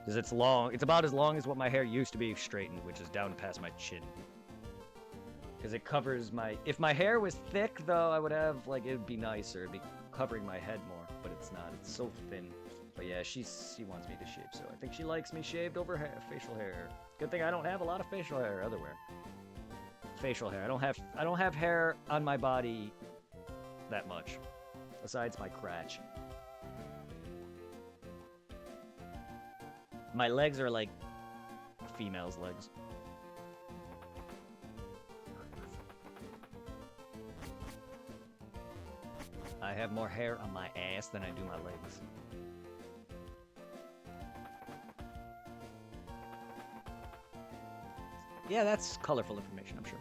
Because it's long. It's about as long as what my hair used to be straightened, which is down past my chin. Because it covers my... If my hair was thick, though, I would have, like, it would be nicer. It'd be covering my head more, but it's not. It's so thin. But yeah, she wants me to shave, so I think she likes me shaved over facial hair. Good thing I don't have a lot of facial hair otherwhere. Facial hair. I don't have hair on my body that much. Besides my crotch. My legs are like a female's legs. I have more hair on my ass than I do my legs. Yeah, that's colorful information, I'm sure.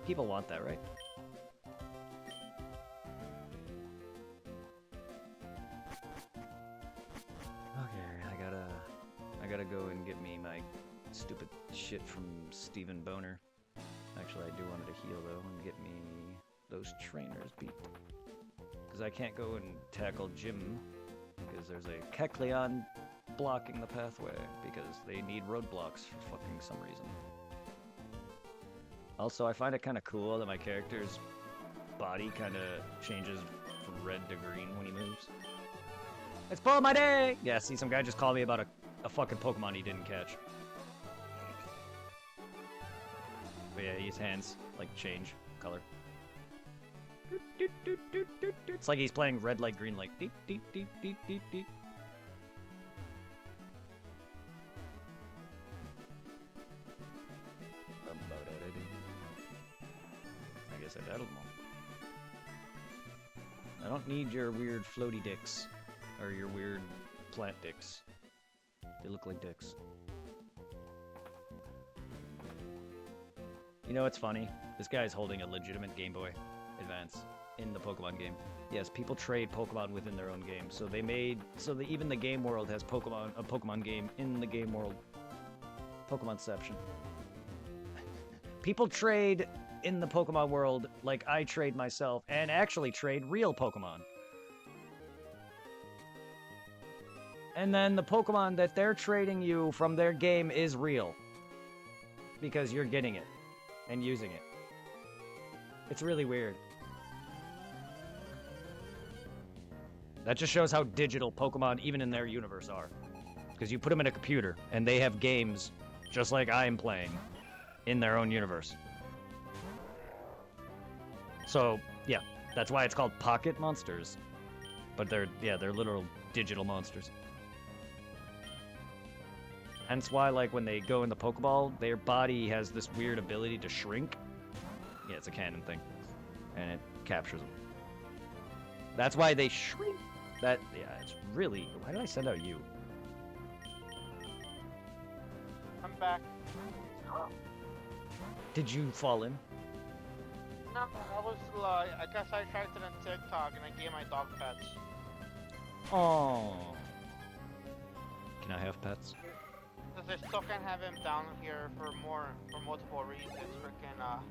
People want that, right? Okay, I gotta go and get me my stupid shit from Stephen Boner. Actually, I do want to heal, though, and get me those trainers beat. Because I can't go and tackle Jim, because there's a Kecleon blocking the pathway, because they need roadblocks for fucking some reason. Also, I find it kind of cool that my character's body kind of changes from red to green when he moves. It's full of my day! Yeah, see, some guy just called me about a fucking Pokemon he didn't catch. But yeah, his hands, like, change color. It's like he's playing red light, green light. Deep, deep, deep, deep, deep, deep. I guess I battled them all. I don't need your weird floaty dicks. Or your weird plant dicks. They look like dicks. You know what's funny? This guy's holding a legitimate Game Boy Advance in the Pokemon game. Yes, people trade Pokemon within their own game. So they made so that even the game world has a Pokemon game in the game world. Pokemonception. People trade in the Pokemon world like I trade myself and actually trade real Pokemon. And then the Pokemon that they're trading you from their game is real. Because you're getting it. And using it. It's really weird. That just shows how digital Pokemon, even in their universe, are. Because you put them in a computer, and they have games just like I'm playing in their own universe. So, yeah, that's why it's called Pocket Monsters. But they're literal digital monsters. Hence why, like, when they go in the Pokeball, their body has this weird ability to shrink. Yeah, it's a canon thing. And it captures them. That's why they shrink. Yeah, it's really... Why did I send out you? I'm back. Did you fall in? No, I was, I guess I tried it on TikTok and I gave my dog pets. Oh. Can I have pets? Because I still can't have him down here for multiple reasons. Freaking, now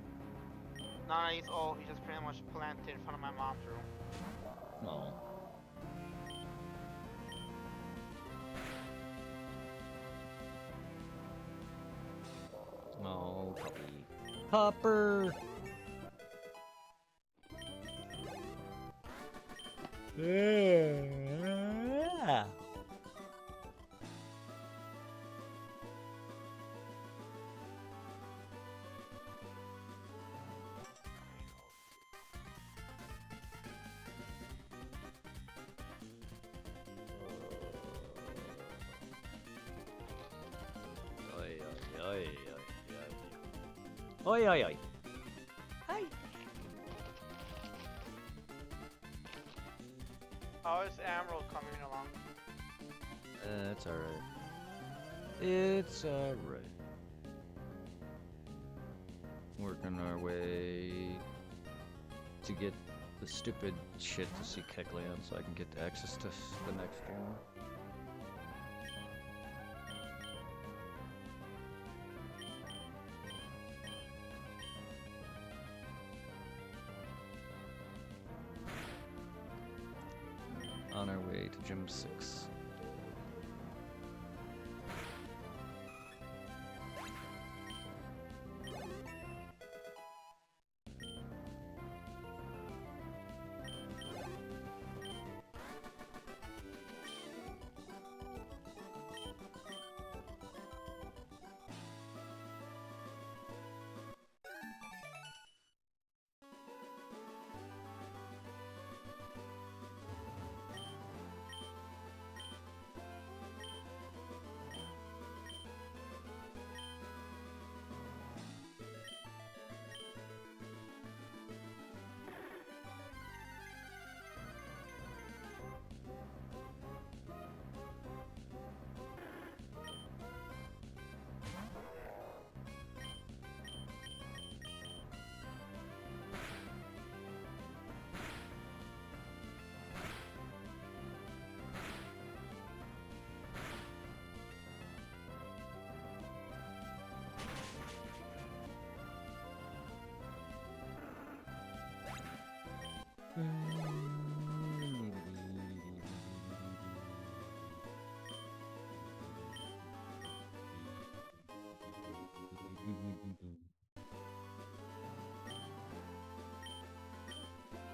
that he's old, he's just pretty much planted in front of my mom's room. No. Oh, puppy. Hopper! Yeah. Oi, oi, oi. Hi. How is Emerald coming along? It's alright. It's alright. Working our way to get the stupid shit to see Kecleon so I can get access to the next game. On our way Alright, Gym 6.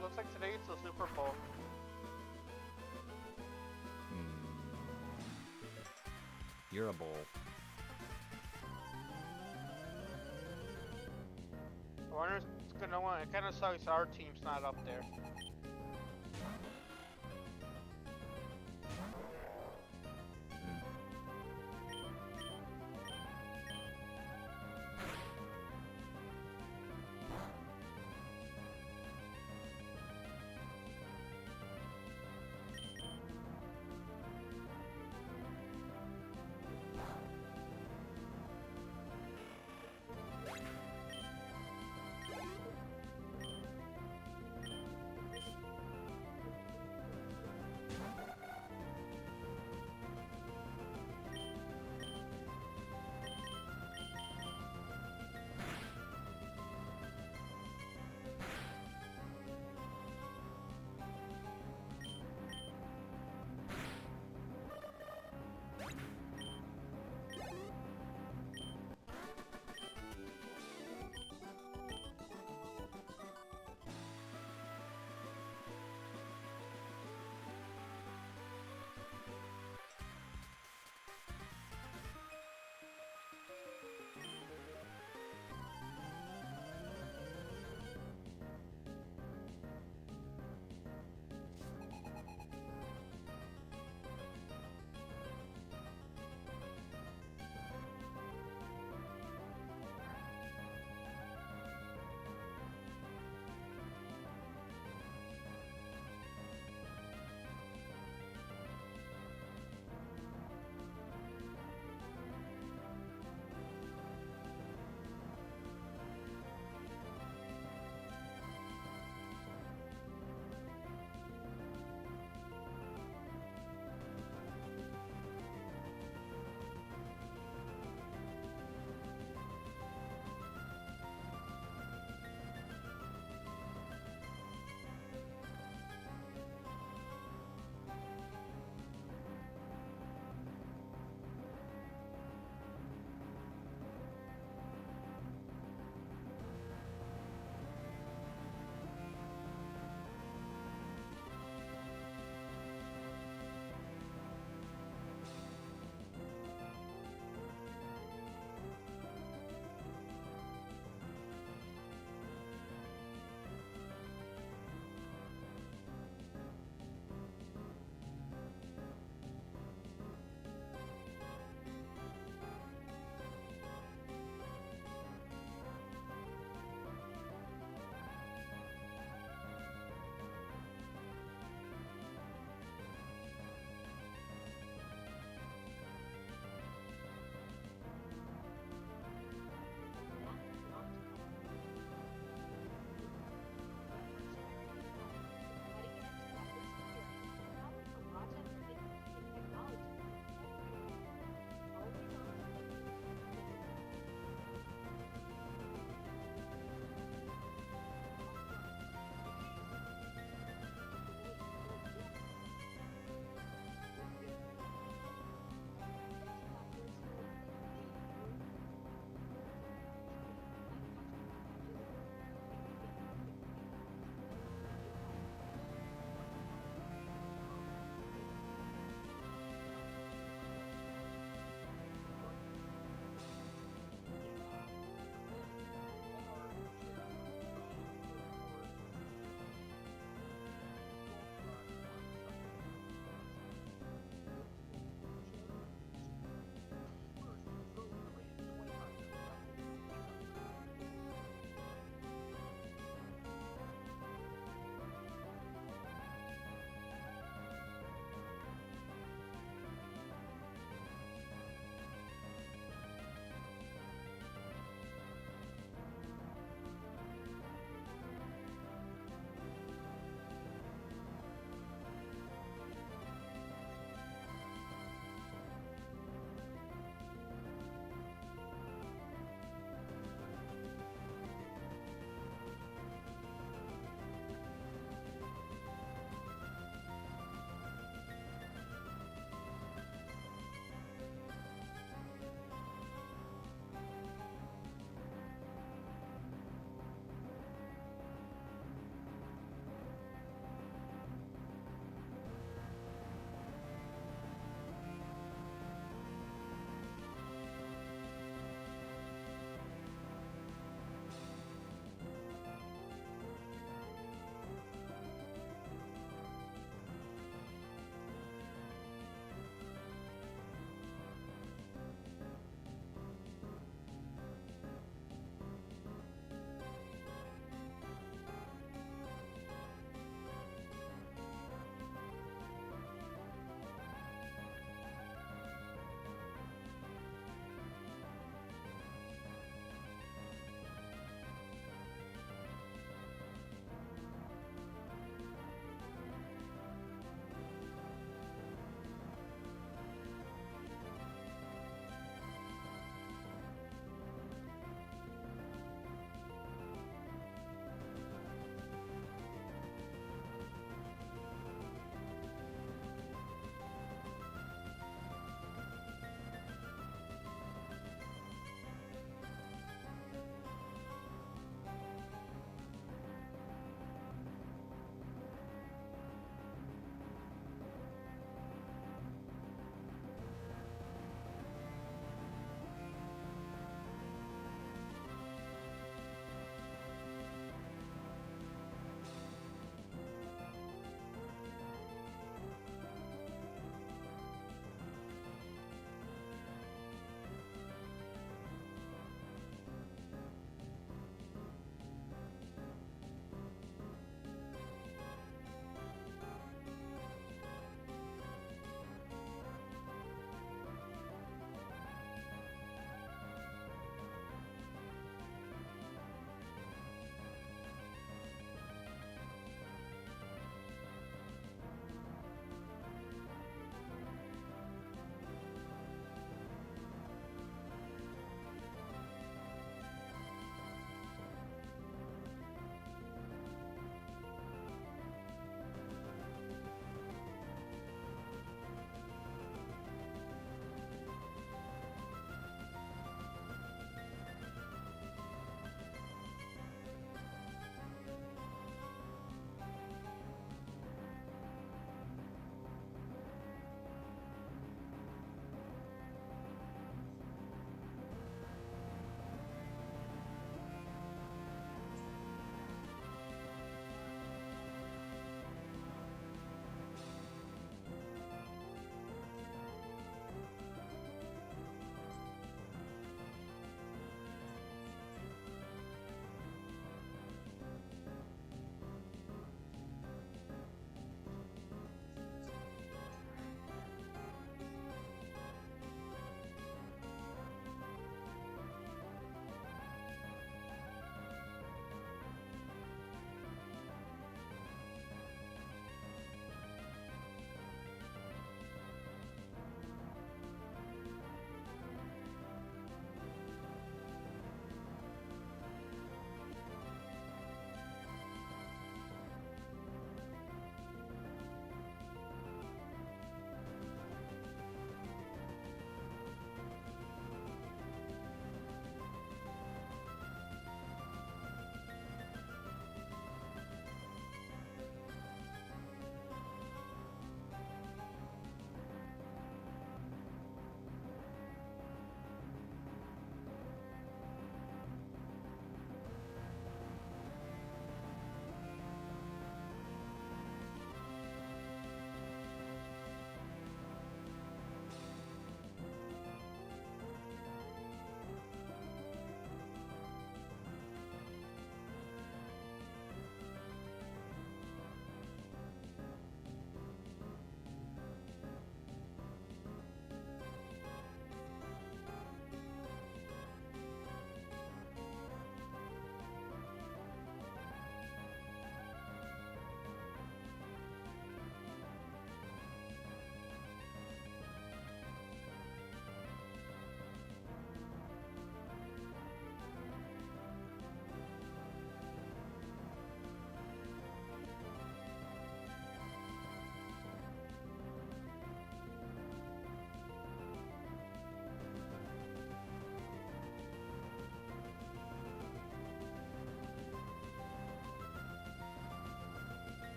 Looks like today it's the Super Bowl. You're a bull. I wonder if it's gonna win. It kind of sucks our team's not up there.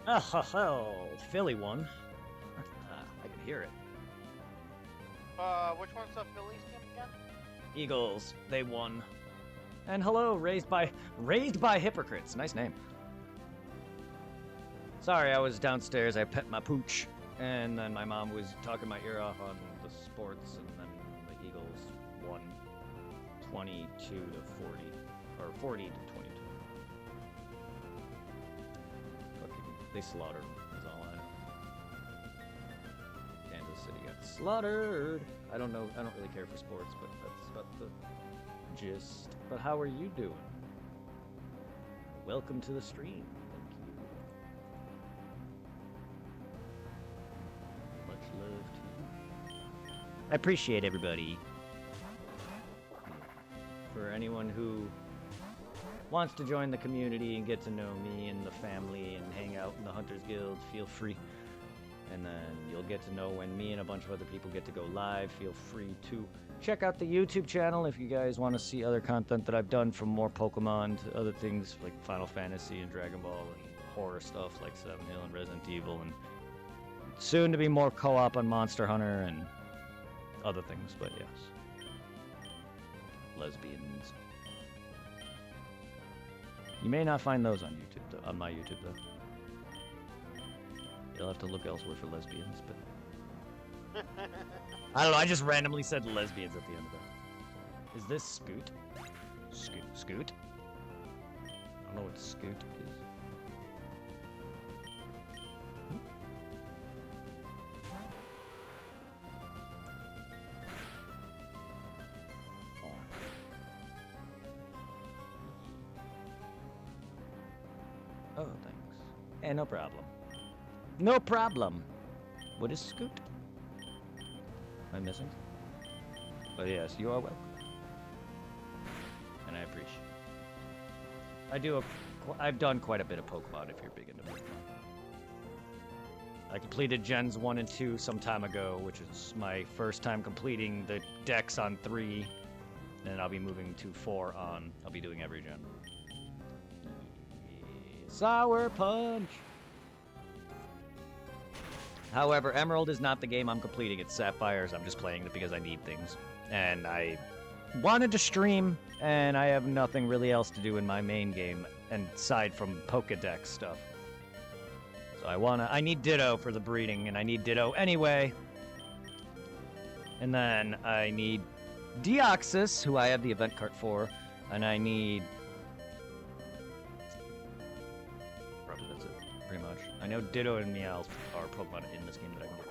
Oh, Philly won. I can hear it. Which one's the Phillies team again? Eagles, they won. And hello, raised by hypocrites. Nice name. Sorry, I was downstairs. I pet my pooch, and then my mom was talking my ear off on the sports, and then the Eagles won 22 to 40, or 40 to 22. Fucking, they slaughtered them. That's all I know. Kansas City got slaughtered. I don't know. I don't really care for sports, but that's about the gist. But how are you doing? Welcome to the stream. Much love to you. I appreciate everybody. For anyone who wants to join the community and get to know me and the family and hang out in the Hunters Guild, feel free. And then you'll get to know when me and a bunch of other people get to go live. Feel free to check out the YouTube channel if you guys want to see other content that I've done, from more Pokemon to other things like Final Fantasy and Dragon Ball and horror stuff like Seven Hill and Resident Evil, and soon to be more co-op on Monster Hunter and other things. But yes, lesbians. You may not find those on YouTube, though, on my YouTube though. You'll have to look elsewhere for lesbians, but I don't know. I just randomly said lesbians at the end of that. Is this Scoot? Scoot? I don't know what Scoot is. Oh, thanks. No problem. No problem. What is Scoot? Am I missing? But yes, you are welcome. And I appreciate it. I've done quite a bit of Pokemon if you're big into Pokemon. I completed Gens 1 and 2 some time ago, which is my first time completing the Dex on 3. And I'll be moving to 4 on. I'll be doing every gen. Sour Punch! However, Emerald is not the game I'm completing. It's Sapphires. I'm just playing it because I need things. And I wanted to stream, and I have nothing really else to do in my main game, aside from Pokedex stuff. So I need Ditto for the breeding, and I need Ditto anyway. And then I need Deoxys, who I have the event cart for, and I need... Probably that's it, pretty much. I know Ditto and Meowth are Pokemon in this game that I can get.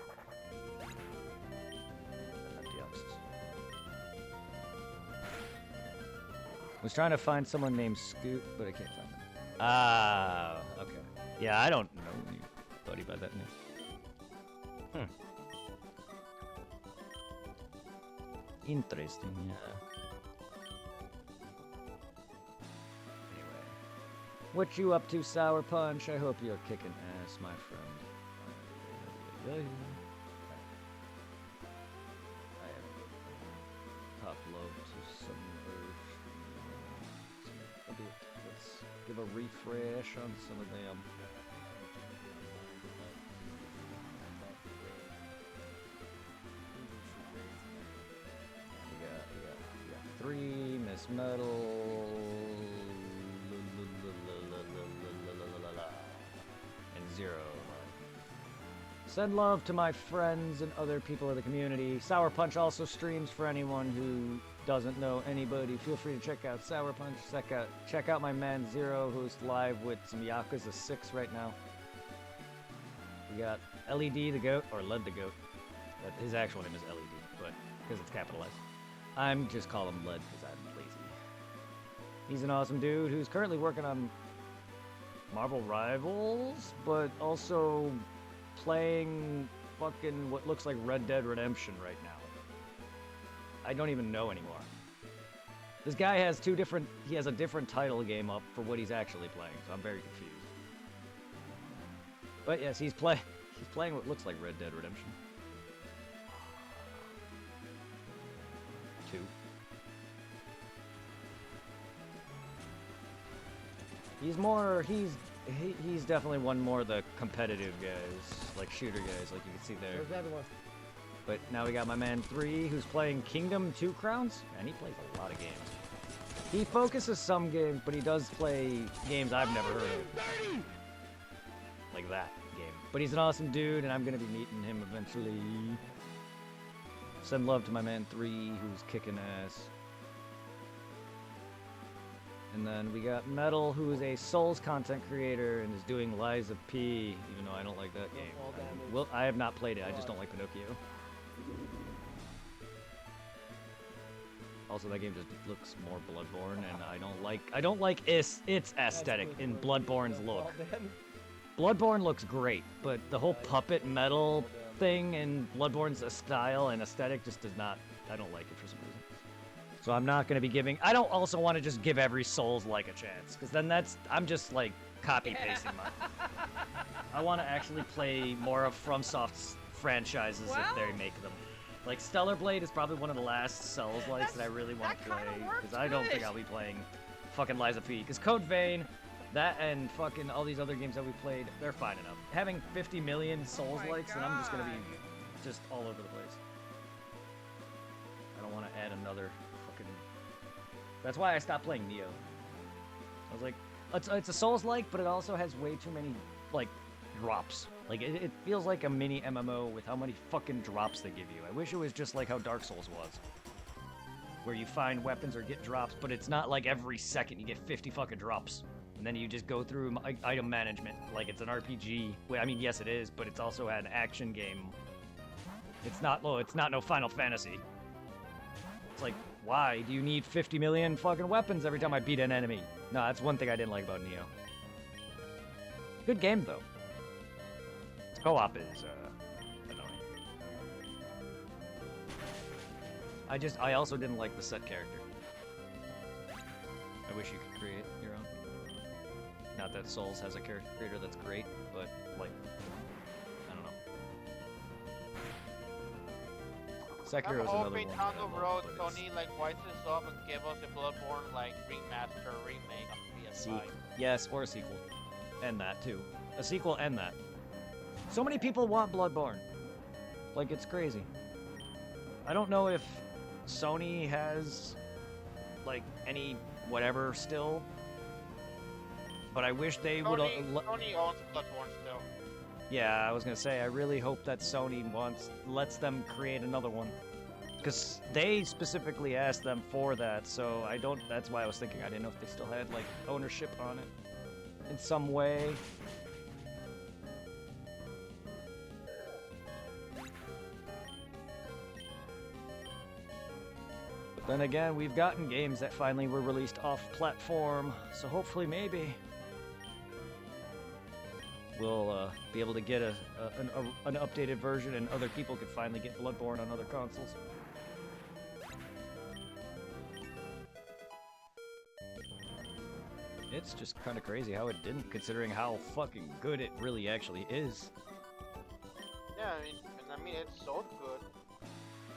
Not Deoxys. I was trying to find someone named Scoot, but I can't find them. Ah, okay. Yeah, I don't know anybody by that name. Interesting, yeah. Anyway. What you up to, Sour Punch? I hope you're kicking ass, my friend. I have top love to some urge. Let's give a refresh on some of them. We got 3, Miss Metal, and 0. Send love to my friends and other people of the community. Sour Punch also streams for anyone who doesn't know anybody. Feel free to check out Sour Punch. Check out my man Zero, who's live with some Yakuza 6 right now. We got LED the Goat, or Led the Goat. His actual name is LED, but because it's capitalized. I'm just call him Led because I'm lazy. He's an awesome dude who's currently working on Marvel Rivals, but also playing fucking what looks like Red Dead Redemption right now. I don't even know anymore. This guy has he has a different title game up for what he's actually playing, so I'm very confused. But yes, he's playing what looks like Red Dead Redemption 2. He's he's definitely one more of the competitive guys, like shooter guys, like you can see there. Where's the other one? But now we got my man 3, who's playing Kingdom 2 Crowns, and he plays a lot of games. He focuses some games, but he does play games I've never heard of. Like that game. But he's an awesome dude, and I'm gonna be meeting him eventually. Send love to my man 3, who's kicking ass. And then we got Metal, who is a Souls content creator and is doing Lies of P, even though I don't like that game. Fall damage. Well, I have not played it, I just don't like Pinocchio. Also, that game just looks more Bloodborne, and I don't like its aesthetic in Bloodborne's look. Fall damage. Bloodborne looks great, but the whole puppet metal thing in Bloodborne's style and aesthetic just does not. I don't like it for some reason. So I'm not going to be giving. I don't also want to just give every Souls like a chance, because then I'm just like copy pasting mine. I want to actually play more of FromSoft's franchises if they make them. Like Stellar Blade is probably one of the last Souls likes that I really want to play, because I don't think I'll be playing fucking Lies of P. Because Code Vein, that and fucking all these other games that we played, they're fine enough. Having 50 million Souls likes, and I'm just gonna be just all over the place. I don't want to add another fucking. That's why I stopped playing Neo. I was like, it's a Souls like, but it also has way too many like drops. Like it feels like a mini MMO with how many fucking drops they give you. I wish it was just like how Dark Souls was, where you find weapons or get drops, but it's not like every second you get 50 fucking drops. And then you just go through item management like it's an RPG. Well, I mean, yes, it is, but it's also an action game. It's not no Final Fantasy. It's like, why do you need 50 million fucking weapons every time I beat an enemy? No, that's one thing I didn't like about Neo. Good game though. Co-op is annoying. I also didn't like the set character. I wish you could create your own. Not that Souls has a character creator that's great, but like, I don't know. Sekiro is another one. I'm hoping down the road Sony like whites this up and give us a Bloodborne like remaster or remake on PS5. Yes, or a sequel. And that too. A sequel and that. So many people want Bloodborne. Like, it's crazy. I don't know if Sony has like any whatever still. But I wish they would. Sony owns Bloodborne still. Yeah, I was gonna say I really hope that Sony lets them create another one, because they specifically asked them for that. So I don't. That's why I was thinking I didn't know if they still had like ownership on it in some way. But then again, we've gotten games that finally were released off-platform, so hopefully maybe we'll be able to get an updated version, and other people could finally get Bloodborne on other consoles. It's just kind of crazy how it didn't, considering how fucking good it really actually is. Yeah, I mean it's so good.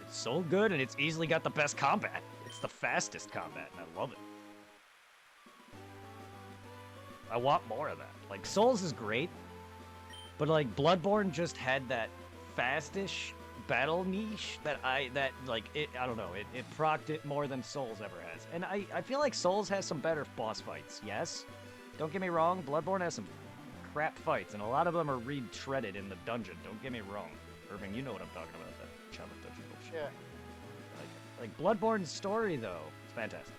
It's so good, and it's easily got the best combat. It's the fastest combat, and I love it. I want more of that. Like, Souls is great, but like Bloodborne just had that fastish battle niche that I don't know, it procced it more than Souls ever has. And I feel like Souls has some better boss fights, yes? Don't get me wrong, Bloodborne has some crap fights, and a lot of them are retreaded in the dungeon, don't get me wrong. Irving, you know what I'm talking about, that Chalice dungeon bullshit. Yeah. Like Bloodborne's story, though, it's fantastic.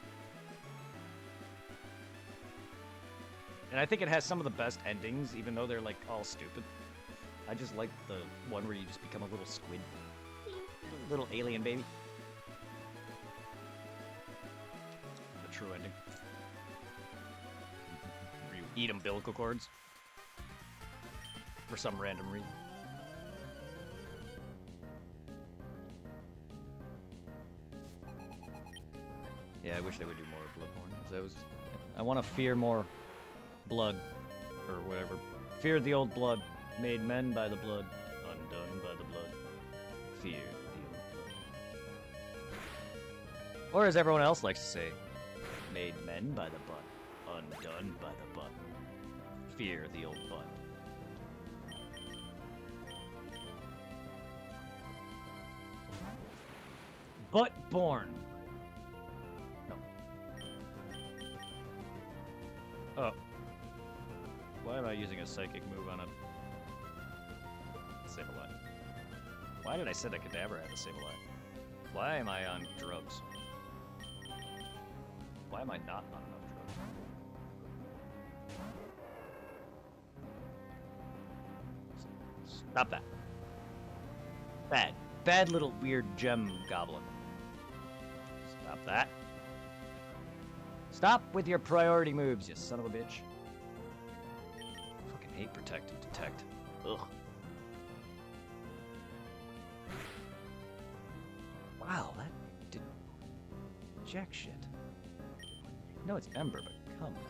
And I think it has some of the best endings, even though they're like all stupid. I just like the one where you just become a little squid. Little alien baby. The true ending. Where you eat umbilical cords. For some random reason. Yeah, I wish they would do more of Bloodborne. I want to fear more blood, or whatever. Fear the old blood, made men by the blood, undone by the blood. Fear the old blood. Or as everyone else likes to say, made men by the butt, undone by the butt. fear the old butt. Butt-born. No. Oh. Why am I using a psychic move on a Sableye? Why did I say that Kadabra had a Sableye? Why am I on drugs? Why am I not on enough drugs? Stop that. Bad. Bad little weird gem goblin. Stop that. Stop with your priority moves, you son of a bitch. Fucking hate protect and detect. Ugh. Wow, that did jack shit. No, it's Ember, but come now.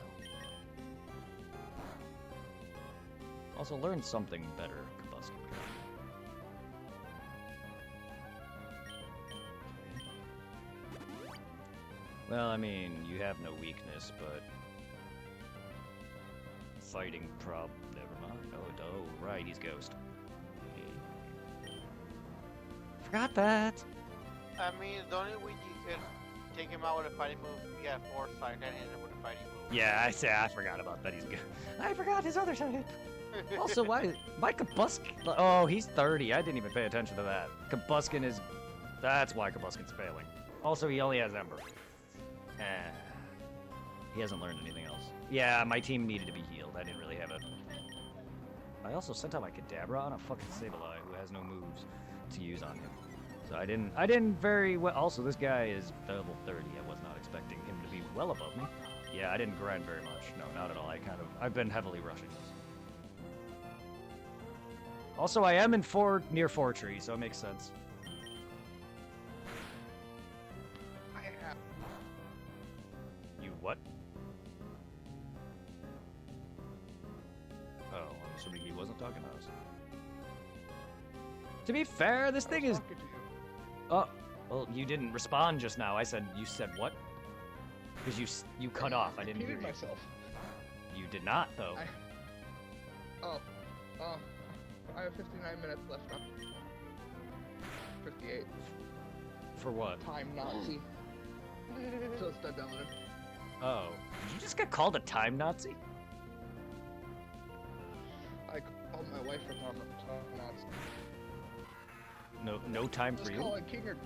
Also, learn something better, Kabuskin. Well, I mean, you have no weakness, but fighting prob. Never mind. Oh, right, he's Ghost. Forgot that. I mean, the only way you could take him out with a fighting move, you have Foresight and hit him with a fighting move. Yeah, I forgot about that. He's good. I forgot his other side. Also, why Kabuskin? Oh, he's 30. I didn't even pay attention to that. Kabuskin is. That's why Kabuskin's failing. Also, he only has Ember. He hasn't learned anything else. Yeah, my team needed to be healed. I didn't really have it. I also sent out my Kadabra on a fucking Sableye who has no moves to use on him. So I didn't very well. Also, this guy is level 30. I was not expecting him to be well above me. Yeah, I didn't grind very much. No, not at all. I've been heavily rushing this. Also, I am in near 4 tree, so it makes sense. You what? Oh, I'm assuming he wasn't talking to us. To be fair, this thing is. Oh, well, you didn't respond just now. You said what? Because you cut off. I didn't hear you. Myself. You did not, though. I have 59 minutes left. 58. For what? Time Nazi. So it's done downloaded. Oh, did you just get called a time Nazi? I called my wife a time Nazi. No time for Just you. call it King or...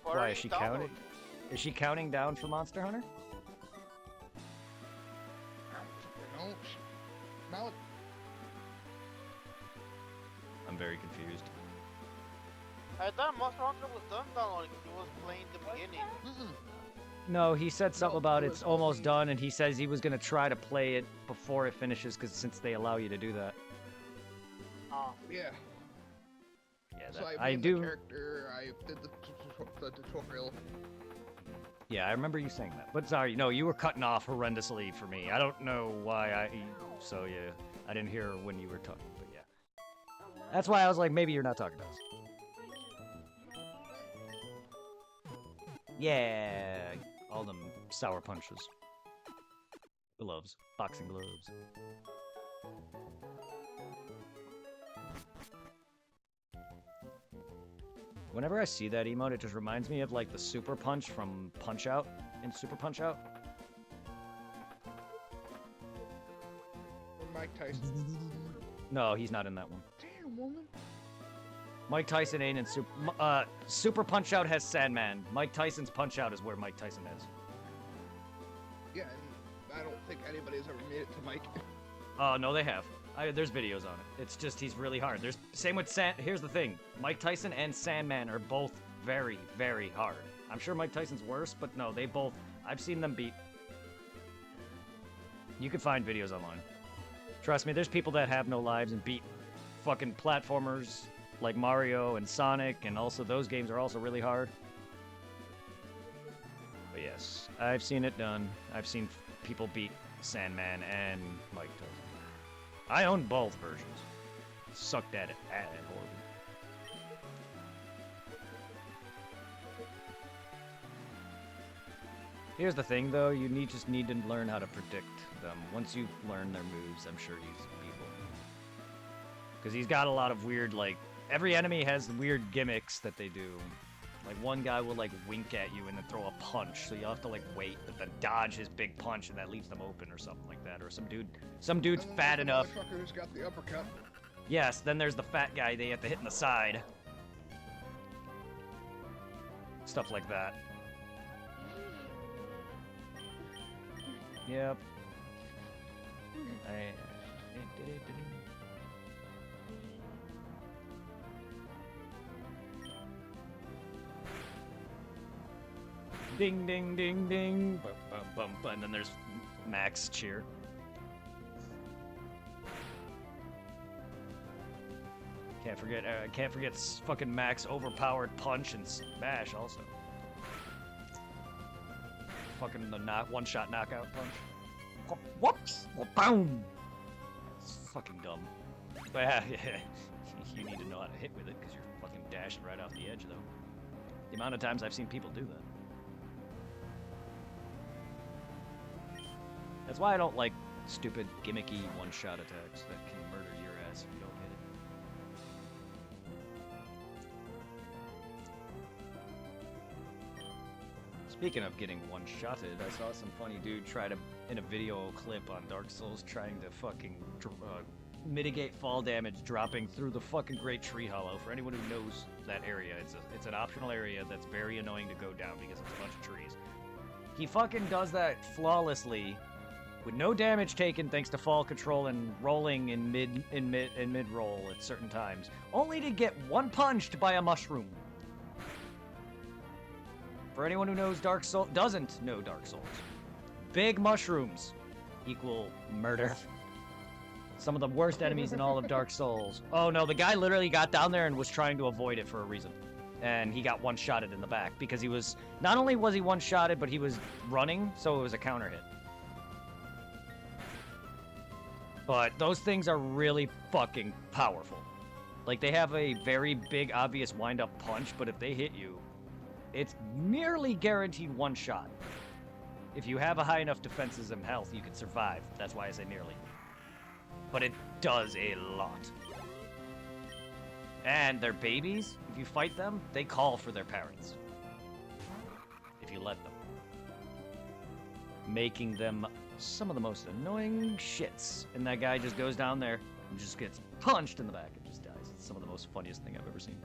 Why is she counting? Is she counting down for Monster Hunter? No. Now it... I'm very confused. I thought Monster Hunter was done downloading because he was playing the beginning. No, he said something No, about it it's was almost only- done, and he says he was gonna try to play it before it finishes, because since they allow you to do that. Oh. Yeah. Yeah, So I made do. the character, I did the tutorial. Yeah, I remember you saying that. But sorry, no, you were cutting off horrendously for me. I don't know why So yeah, I didn't hear when you were talking, but yeah. That's why I was like, maybe you're not talking to us. Yeah, all them sour punches. Gloves, boxing gloves. Whenever I see that emote, it just reminds me of like the Super Punch from Punch Out in Super Punch Out. Or Mike Tyson. No, he's not in that one. Damn, woman. Mike Tyson ain't in Super Punch Out has Sandman. Mike Tyson's Punch Out is where Mike Tyson is. Yeah, and I don't think anybody's ever made it to Mike. Oh, no, they have. There's videos on it. It's just he's really hard. Same with Here's the thing. Mike Tyson and Sandman are both very, very hard. I'm sure Mike Tyson's worse, but no, they both. I've seen them beat. You can find videos online. Trust me, there's people that have no lives and beat fucking platformers like Mario and Sonic, and also those games are also really hard. But yes, I've seen it done. I've seen people beat Sandman and Mike Tyson. I own both versions. Sucked at it. Horrible. Here's the thing, though. You just need to learn how to predict them. Once you learn their moves, I'm sure he's evil. Because he's got a lot of weird, like... Every enemy has weird gimmicks that they do. Like, one guy will, like, wink at you and then throw a punch, so you'll have to, like, wait, but then dodge his big punch, and that leaves them open or something like that. Or some dude's fat enough. Motherfucker who's got the uppercut. Yes, then there's the fat guy they have to hit in the side. Stuff like that. Yep. Ding, ding, ding, ding. Bum, bum, bum, bum. And then there's Max cheer. Can't forget fucking Max overpowered punch and smash also. Fucking the one-shot knockout punch. Whoops! Boom! It's fucking dumb. But yeah, you need to know how to hit with it because you're fucking dashing right off the edge, though. The amount of times I've seen people do that. That's why I don't like stupid, gimmicky one-shot attacks that can murder your ass if you don't hit it. Speaking of getting one-shotted, I saw some funny dude try to, in a video clip on Dark Souls, trying to fucking mitigate fall damage dropping through the fucking Great Tree Hollow. For anyone who knows that area, it's an optional area that's very annoying to go down because it's a bunch of trees. He fucking does that flawlessly, with no damage taken thanks to fall control and rolling in mid roll at certain times, only to get one punched by a mushroom. For anyone who knows doesn't know Dark Souls, big mushrooms equal murder. Some of the worst enemies in all of Dark Souls. Oh no, the guy literally got down there and was trying to avoid it for a reason. And he got one-shotted in the back because he was, not only was he one-shotted, but he was running, so it was a counter hit. But those things are really fucking powerful. Like, they have a very big, obvious wind-up punch, but if they hit you, it's nearly guaranteed one shot. If you have a high enough defenses and health, you can survive. That's why I say nearly. But it does a lot. And their babies, if you fight them, they call for their parents. If you let them. Making them some of the most annoying shits. And that guy just goes down there and just gets punched in the back and just dies. It's some of the most funniest thing I've ever seen.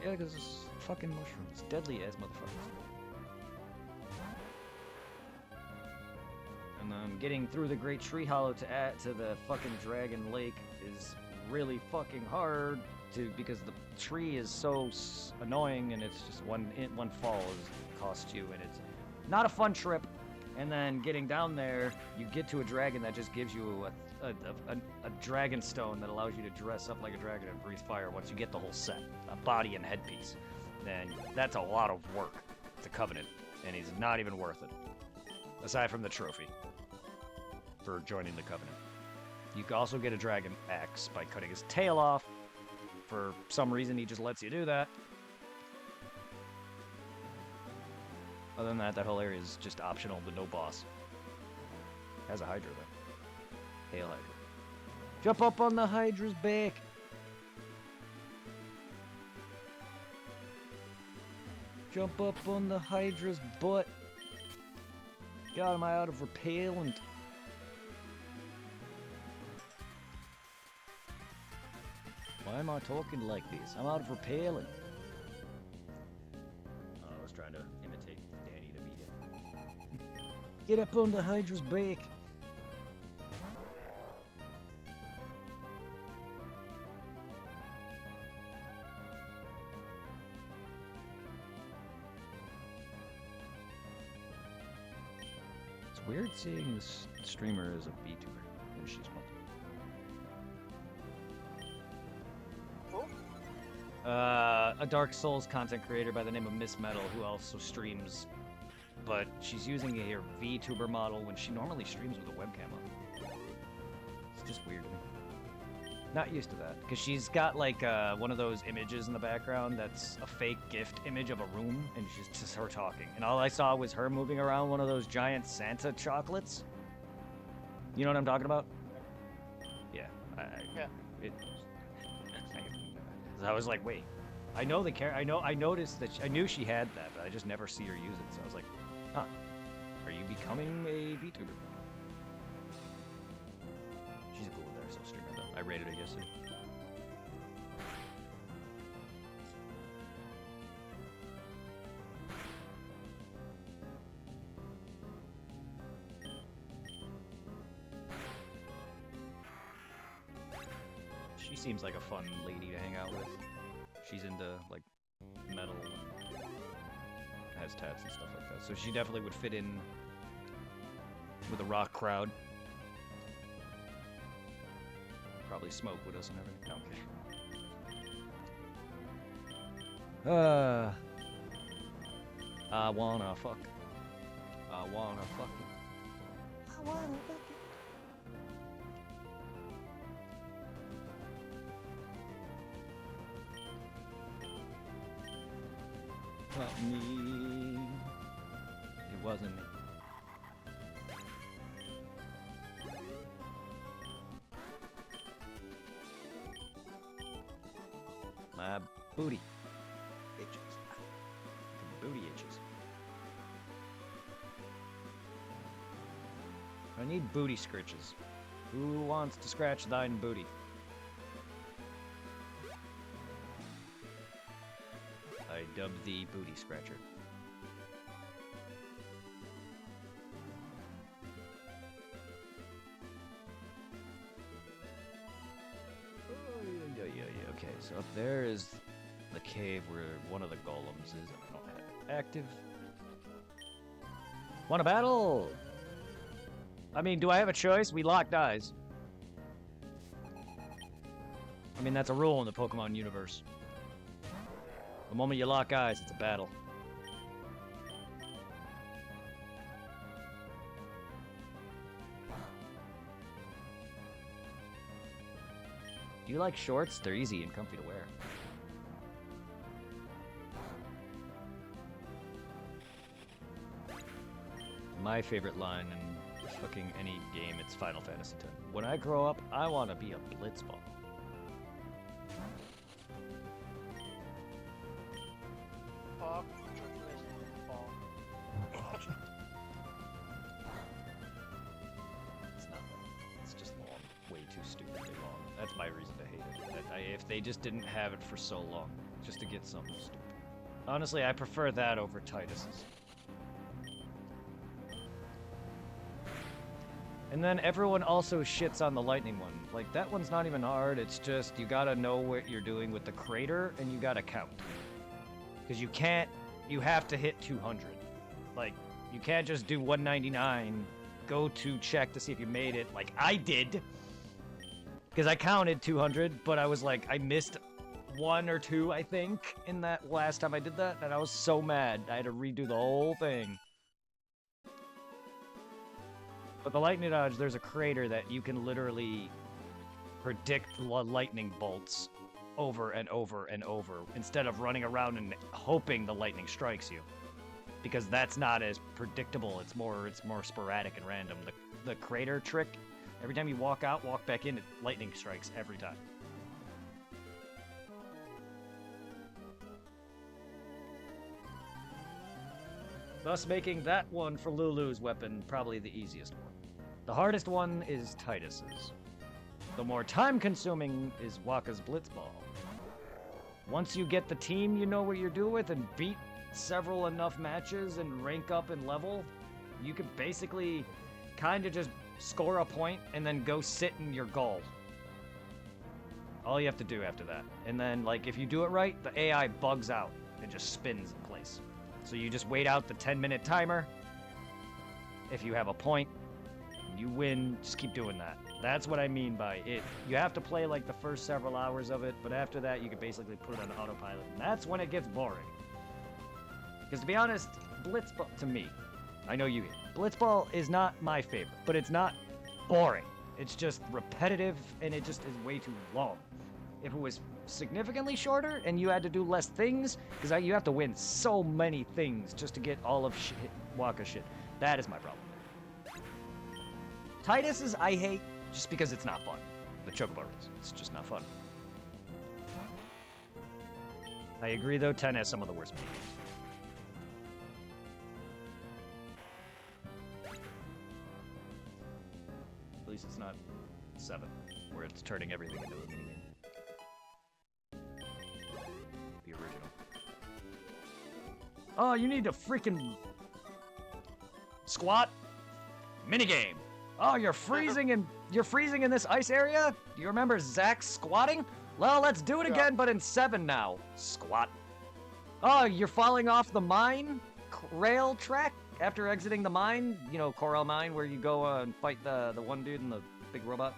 Yeah, because it's fucking mushrooms. Deadly as motherfuckers. And then getting through the Great Tree Hollow to add to the fucking Dragon Lake is really fucking hard because the tree is so annoying and it's just one fall costs you and it's not a fun trip. And then getting down there, you get to a dragon that just gives you a dragon stone that allows you to dress up like a dragon and breathe fire once you get the whole set, a body and headpiece. Then that's a lot of work to Covenant, and he's not even worth it, aside from the trophy for joining the Covenant. You can also get a dragon axe by cutting his tail off. For some reason, he just lets you do that. Other than that, that whole area is just optional with no boss. Has a Hydra, though. Hail Hydra. Jump up on the Hydra's back! Jump up on the Hydra's butt! God, am I out of repellent? Why am I talking like this? I'm out of repellent. Oh, I was trying to imitate Danny DeVito. Get up on the Hydra's back! It's weird seeing this streamer as a VTuber when she's multiple. A Dark Souls content creator by the name of Miss Metal, who also streams, but she's using a VTuber model when she normally streams with a webcam on. It's just weird to me. Not used to that, because she's got like one of those images in the background that's a fake gift image of a room, and she's just her talking. And all I saw was her moving around one of those giant Santa chocolates. You know what I'm talking about? Yeah. Yeah. I was like, wait, I know the I noticed that I knew she had that, but I just never see her use it. So I was like, huh, are you becoming a VTuber? She's a cool there, so streamer though. I rated her yesterday. She seems like a fun lady to hang out with. She's into like metal and has tats and stuff like that. So she definitely would fit in with a rock crowd. Probably smoke with us and everything. No, I'm kidding. I wanna fuck. I wanna fuck it. I wanna fuck it. Not me. It wasn't me. My booty itches. The booty itches. I need booty scritches. Who wants to scratch thine booty? I dubbed thee Booty Scratcher. Okay, so up there is the cave where one of the golems is. I don't have it active. Want to battle? I mean, do I have a choice? We locked eyes. I mean, that's a rule in the Pokemon universe. The moment you lock eyes, it's a battle. Do you like shorts? They're easy and comfy to wear. My favorite line in fucking any game, it's Final Fantasy X. When I grow up, I want to be a blitzball. Fuck. It's not that. It's just long. Way too stupidly long. That's my reason to hate it. If they just didn't have it for so long, just to get something stupid. Honestly, I prefer that over Titus's. And then everyone also shits on the lightning one. Like, that one's not even hard, it's just you gotta know what you're doing with the crater, and you gotta count. Because you have to hit 200. Like, you can't just do 199, go to check to see if you made it, like I did. Because I counted 200, but I was like, I missed 1 or 2, I think, in that last time I did that, and I was so mad. I had to redo the whole thing. But the lightning dodge, there's a crater that you can literally predict lightning bolts over and over and over, instead of running around and hoping the lightning strikes you. Because that's not as predictable, it's more sporadic and random. The crater trick, every time you walk out, walk back in, lightning strikes every time. Thus making that one for Lulu's weapon probably the easiest one. The hardest one is Titus's. The more time-consuming is Wakka's Blitzball. Once you get the team you know what you're doing with and beat several enough matches and rank up in level, you could basically kind of just score a point and then go sit in your goal. All you have to do after that. And then, like, if you do it right, the AI bugs out and just spins in place. So you just wait out the 10-minute timer. If you have a point, you win, just keep doing that. That's what I mean by it. You have to play like the first several hours of it, but after that you can basically put it on autopilot, and that's when it gets boring. Because to be honest, Blitzball, to me, I know you get Blitzball is not my favorite, but it's not boring. It's just repetitive, and it just is way too long. If it was significantly shorter and you had to do less things, because you have to win so many things just to get all of Waka shit. That is my problem. Tidus's I hate just because it's not fun. The Chocobo race. It's just not fun. I agree, though, 10 has some of the worst minigames. At least it's not 7, where it's turning everything into a minigame. The original. Oh, you need to freaking squat. Minigame. Oh, you're freezing in this ice area? Do you remember Zach squatting? Well, let's do it again, but in 7 now. Squat. Oh, you're falling off the mine rail track after exiting the mine? You know, Corel Mine, where you go and fight the one dude in the big robot?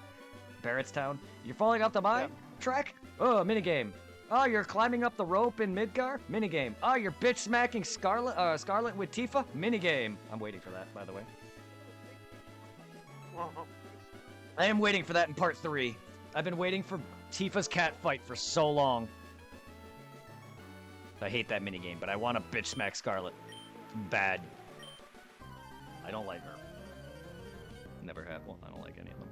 Barrett's Town. You're falling off the mine track? Oh, minigame. Oh, you're climbing up the rope in Midgar? Minigame. Oh, you're bitch smacking Scarlet with Tifa? Minigame. I'm waiting for that, by the way. I am waiting for that in part 3. I've been waiting for Tifa's cat fight for so long. I hate that minigame, but I want to bitch smack Scarlet. Bad. I don't like her. Never have. Well, I don't like any of them.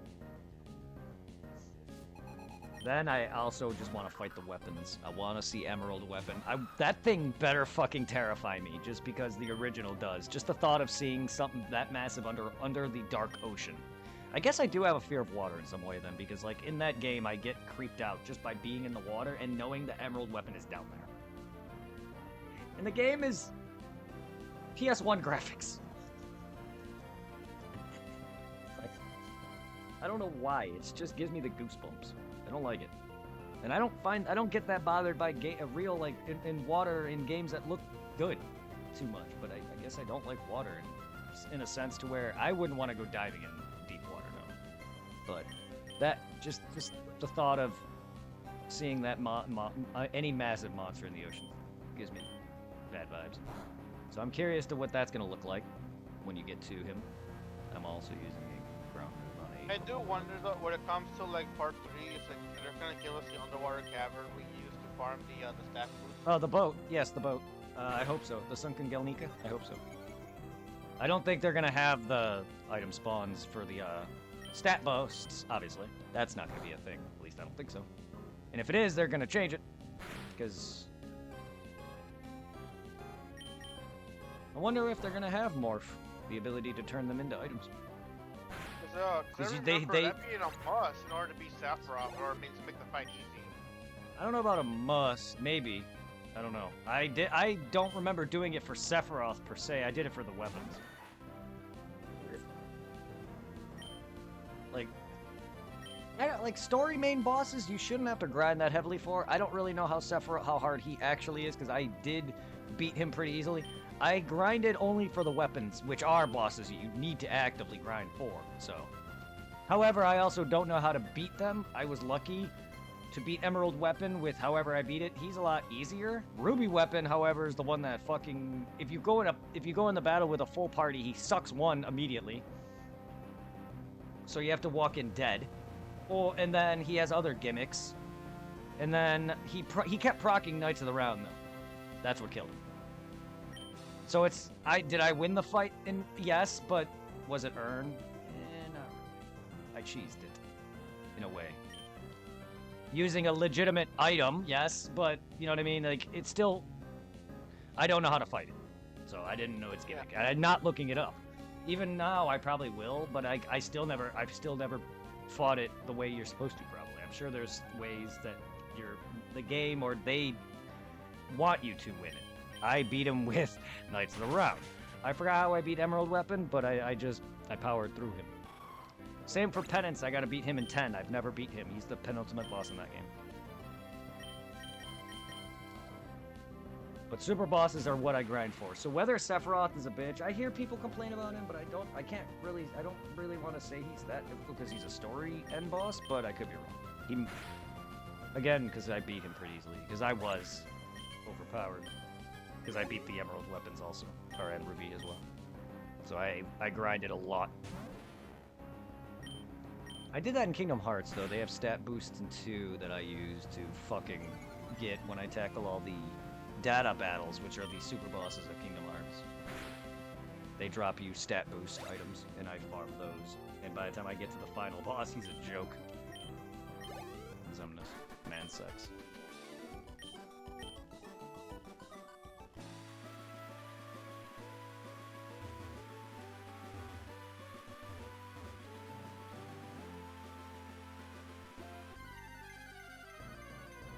Then I also just want to fight the weapons. I want to see Emerald Weapon. That thing better fucking terrify me, just because the original does. Just the thought of seeing something that massive under the dark ocean. I guess I do have a fear of water in some way then, because like in that game I get creeped out just by being in the water and knowing the Emerald Weapon is down there. And the game is PS1 graphics. I don't know why, it just gives me the goosebumps. I don't like it. And I don't get that bothered by real, like, in water in games that look good too much, but I guess I don't like water in a sense to where I wouldn't want to go diving in deep water, no. But that, just the thought of seeing that any massive monster in the ocean gives me bad vibes. So I'm curious to what that's going to look like when you get to him. I'm also using a ground on a... I do wonder though, when it comes to like part 3, it's like they're gonna give us the underwater cavern we used to farm the stat boost. Oh, the boat. Yes, the boat. I hope so. The Sunken Gelnika? I hope so. I don't think they're gonna have the item spawns for the stat boosts, obviously. That's not gonna be a thing. At least I don't think so. And if it is, they're gonna change it. Because... I wonder if they're gonna have Morph. The ability to turn them into items. Because they that'd be a must in order to be Sephiroth, or it means to make the fight easy. I don't know about a must, maybe. I don't know. I don't remember doing it for Sephiroth per se. I did it for the weapons. Like story main bosses, you shouldn't have to grind that heavily for. I don't really know how hard he actually is, because I did beat him pretty easily. I grinded only for the weapons, which are bosses you need to actively grind for, so. However, I also don't know how to beat them. I was lucky to beat Emerald Weapon with however I beat it. He's a lot easier. Ruby Weapon, however, is the one that fucking... If you go in the battle with a full party, he sucks one immediately. So you have to walk in dead. Oh, and then he has other gimmicks. And then he kept proccing Knights of the Round, though. That's what killed him. So it's... Did I win the fight? Yes, but was it earned? Not really. I cheesed it. In a way. Using a legitimate item, yes, but, you know what I mean? Like, it's still... I don't know how to fight it. So I didn't know its gimmick. Yeah. I'm not looking it up. Even now, I probably will, but I've still never fought it the way you're supposed to, probably. I'm sure there's ways that the game or they want you to win it. I beat him with Knights of the Round. I forgot how I beat Emerald Weapon, but I powered through him. Same for Penance, I gotta beat him in 10. I've never beat him. He's the penultimate boss in that game. But super bosses are what I grind for. So whether Sephiroth is a bitch, I hear people complain about him, but I don't really want to say he's that difficult because he's a story end boss, but I could be wrong. Again, because I beat him pretty easily, because I was overpowered. Because I beat the Emerald Weapons also, and Ruby as well. So I grinded a lot. I did that in Kingdom Hearts, though. They have stat boosts in 2 that I use to fucking get when I tackle all the data battles, which are the super bosses of Kingdom Hearts. They drop you stat boost items, and I farm those. And by the time I get to the final boss, he's a joke. Xemnas. Man sex.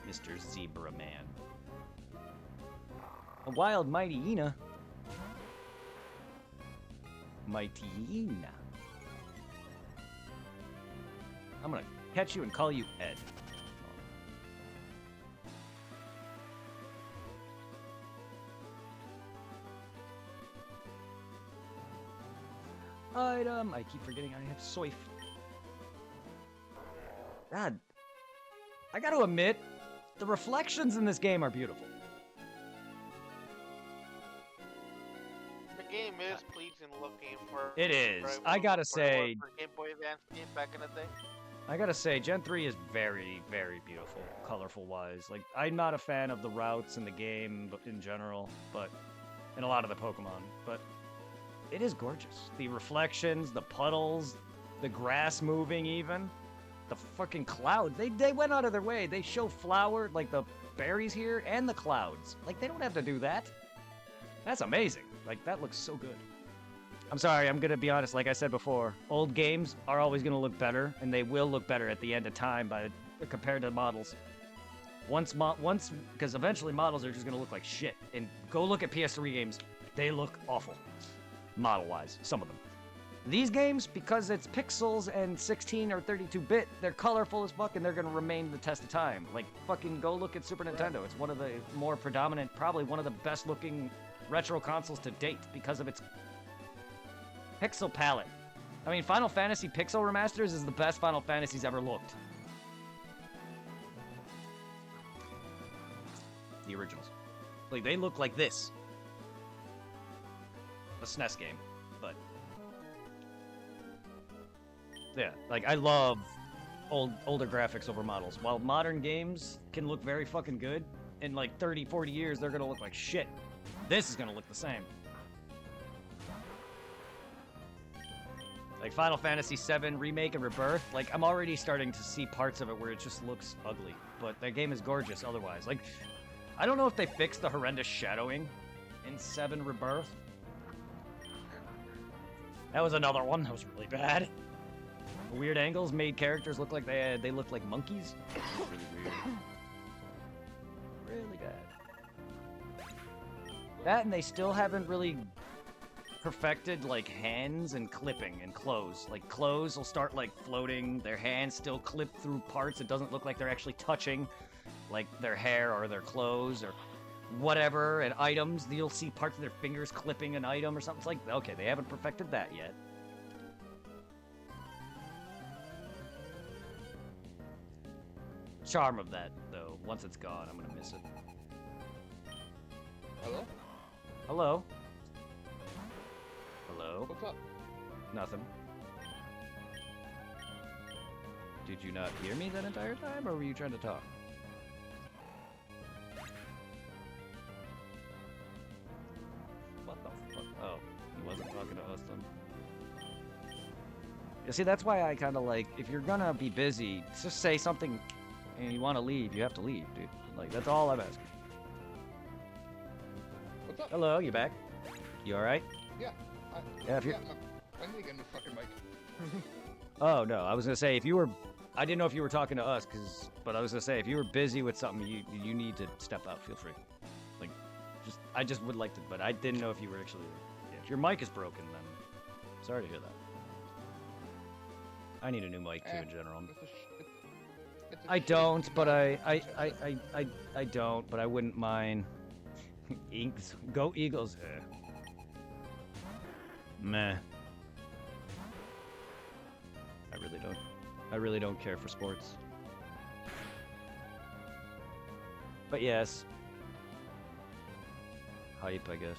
Mr. Zebra Man. A wild mighty Ina. Mighty Ina. I'm gonna catch you and call you Ed. Item. I keep forgetting I have Soif. God. I gotta admit, the reflections in this game are beautiful. The game is pleasing looking for. It is. for- I gotta for- say, for Game Boy Advance game back in the day. I gotta say, Gen 3 is very, very beautiful, colorful-wise. Like, I'm not a fan of the routes in the game in general, but and a lot of the Pokemon, but it is gorgeous. The reflections, the puddles, the grass moving even, the fucking clouds. They went out of their way. They show flower, like the berries here, and the clouds. Like, they don't have to do that. That's amazing. Like, that looks so good. I'm sorry, I'm gonna be honest. Like I said before, old games are always gonna look better, and they will look better at the end of time compared to models. Once, because eventually models are just gonna look like shit. And go look at PS3 games; they look awful, model-wise. Some of them. These games, because it's pixels and 16 or 32-bit, they're colorful as fuck, and they're gonna remain the test of time. Like fucking go look at Super Nintendo. It's one of the more predominant, probably one of the best-looking retro consoles to date because of its pixel palette. I mean, Final Fantasy Pixel Remasters is the best Final Fantasy's ever looked. The originals. Like, they look like this. A SNES game, but... yeah, like, I love older graphics over models. While modern games can look very fucking good, in like 30, 40 years, they're gonna look like shit. This is gonna look the same. Like Final Fantasy VII Remake and Rebirth, like I'm already starting to see parts of it where it just looks ugly, but that game is gorgeous otherwise. Like, I don't know if they fixed the horrendous shadowing in 7 Rebirth. That was another one that was really bad. Weird angles made characters look like they look like monkeys. Really weird. Really bad. That, and they still haven't really perfected like hands and clipping and clothes. Like clothes will start like floating, their hands still clip through parts. It doesn't look like they're actually touching like their hair or their clothes or whatever. And items, you'll see parts of their fingers clipping an item or something. It's like, okay, they haven't perfected that yet. Charm of that though, once it's gone, I'm gonna miss it. Hello? Hello? Hello? What's up? Nothing. Did you not hear me that entire time, or were you trying to talk? What the fuck? Oh, he wasn't talking to us then. You see, that's why I kind of like, if you're gonna be busy, just say something and you want to leave, you have to leave, dude. Like, that's all I'm asking. What's up? Hello, you back? You alright? Yeah. Yeah, if you're... I need to get a new fucking mic. Oh, no, I was gonna say, if you were... I didn't know if you were talking to us, but I was gonna say, if you were busy with something, you need to step out, feel free. Like, I just would like to, but I didn't know if you were actually... Yeah, if your mic is broken, then... Sorry to hear that. I need a new mic, too, in general. It's a I shitty don't, but mic. I don't, but I wouldn't mind. Go Eagles. Meh. I really don't care for sports. But yes. Hype, I guess.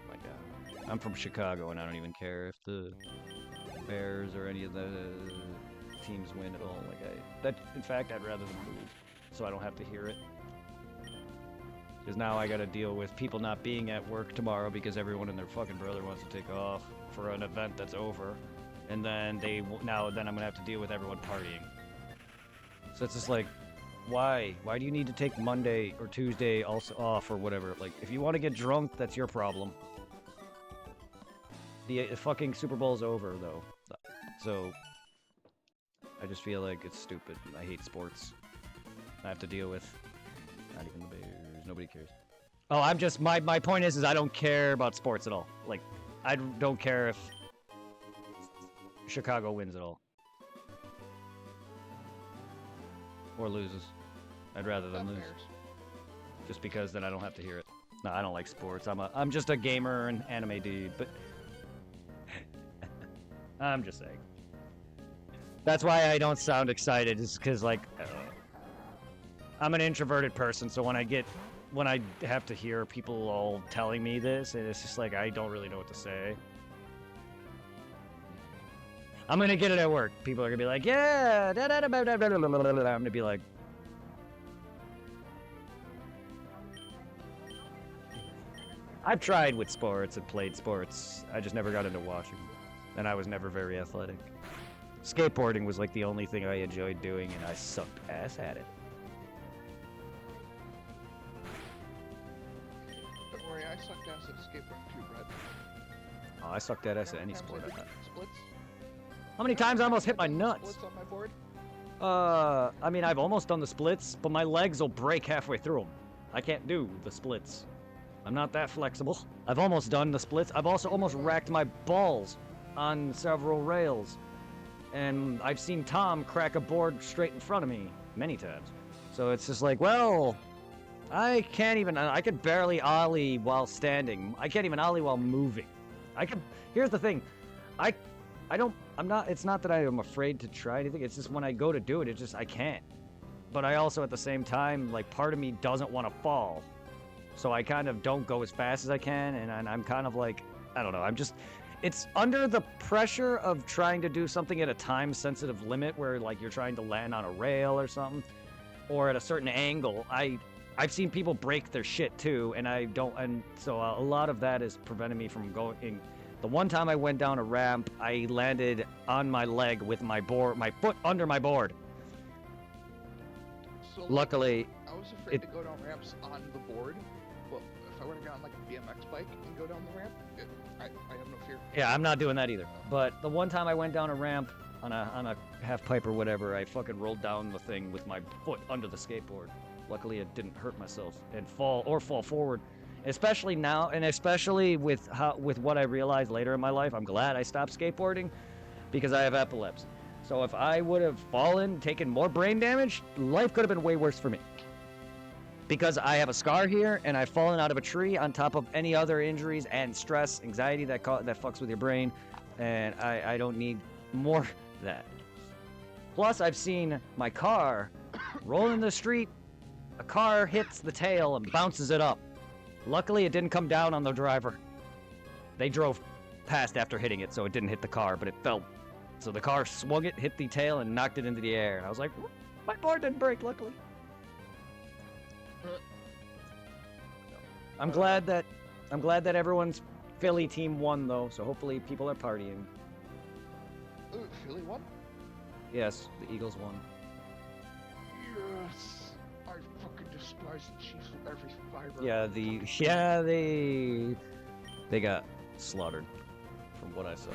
My god. I'm from Chicago, and I don't even care if the Bears or any of the teams win at all. In fact, I'd rather them lose, so I don't have to hear it. Because now I got to deal with people not being at work tomorrow because everyone and their fucking brother wants to take off for an event that's over, and then then I'm gonna have to deal with everyone partying. So it's just like, why? Why do you need to take Monday or Tuesday also off or whatever? Like, if you want to get drunk, that's your problem. The fucking Super Bowl's over though, so I just feel like it's stupid. I hate sports. I have to deal with not even the Bears. Nobody cares. Oh, I'm just my point is I don't care about sports at all. Like, I don't care if Chicago wins at all or loses. I'd rather them lose. Just because then I don't have to hear it. No, I don't like sports. I'm just a gamer and anime dude, but I'm just saying. That's why I don't sound excited, is because like I'm an introverted person, so when I have to hear people all telling me this, and it's just like I don't really know what to say. I'm gonna get it at work. People are gonna be like, yeah, I'm gonna be like, I've tried with sports and played sports. I just never got into watching, and I was never very athletic. Skateboarding was like the only thing I enjoyed doing, and I sucked ass at it. Don't worry, I sucked ass at skateboarding too, Brett. Oh, I sucked at ass at How many any times sport. I did splits? How many times I almost hit my Done nuts? Splits on my board? I mean, I've almost done the splits, but my legs will break halfway through them. I can't do the splits. I'm not that flexible. I've almost done the splits. I've also almost racked my balls on several rails. And I've seen Tom crack a board straight in front of me many times. So it's just like, well, I could barely ollie while standing. I can't even ollie while moving. Here's the thing. It's not that I am afraid to try anything. It's just when I go to do it, I can't. But I also, at the same time, like, part of me doesn't want to fall. So I kind of don't go as fast as I can, and I'm kind of like, I don't know, it's under the pressure of trying to do something at a time-sensitive limit where, like, you're trying to land on a rail or something, or at a certain angle. I've seen people break their shit, too, and so a lot of that is preventing me from going. The one time I went down a ramp, I landed on my leg with my foot under my board. So, like, Luckily, I was afraid to go down ramps on the board, but if I were to get on like a BMX bike and go down the ramp, I have no fear. yeah, I'm not doing that either. But the one time I went down a ramp on a half pipe or whatever, I fucking rolled down the thing with my foot under the skateboard. Luckily, it didn't hurt myself and fall forward. Especially now, and especially with what I realized later in my life, I'm glad I stopped skateboarding because I have epilepsy. So if I would have fallen, taken more brain damage, life could have been way worse for me. Because I have a scar here, and I've fallen out of a tree on top of any other injuries and stress, anxiety that fucks with your brain, and I don't need more of that. Plus, I've seen my car roll in the street, a car hits the tail and bounces it up. Luckily, it didn't come down on the driver. They drove past after hitting it, so it didn't hit the car, but it fell. So the car swung it, hit the tail, and knocked it into the air. And I was like, my board didn't break, luckily. I'm glad that everyone's Philly team won, though, so hopefully people are partying. Ooh, Philly won? Yes, the Eagles won. Yes! I fucking despise the Chiefs with every fiber. They got slaughtered, from what I saw.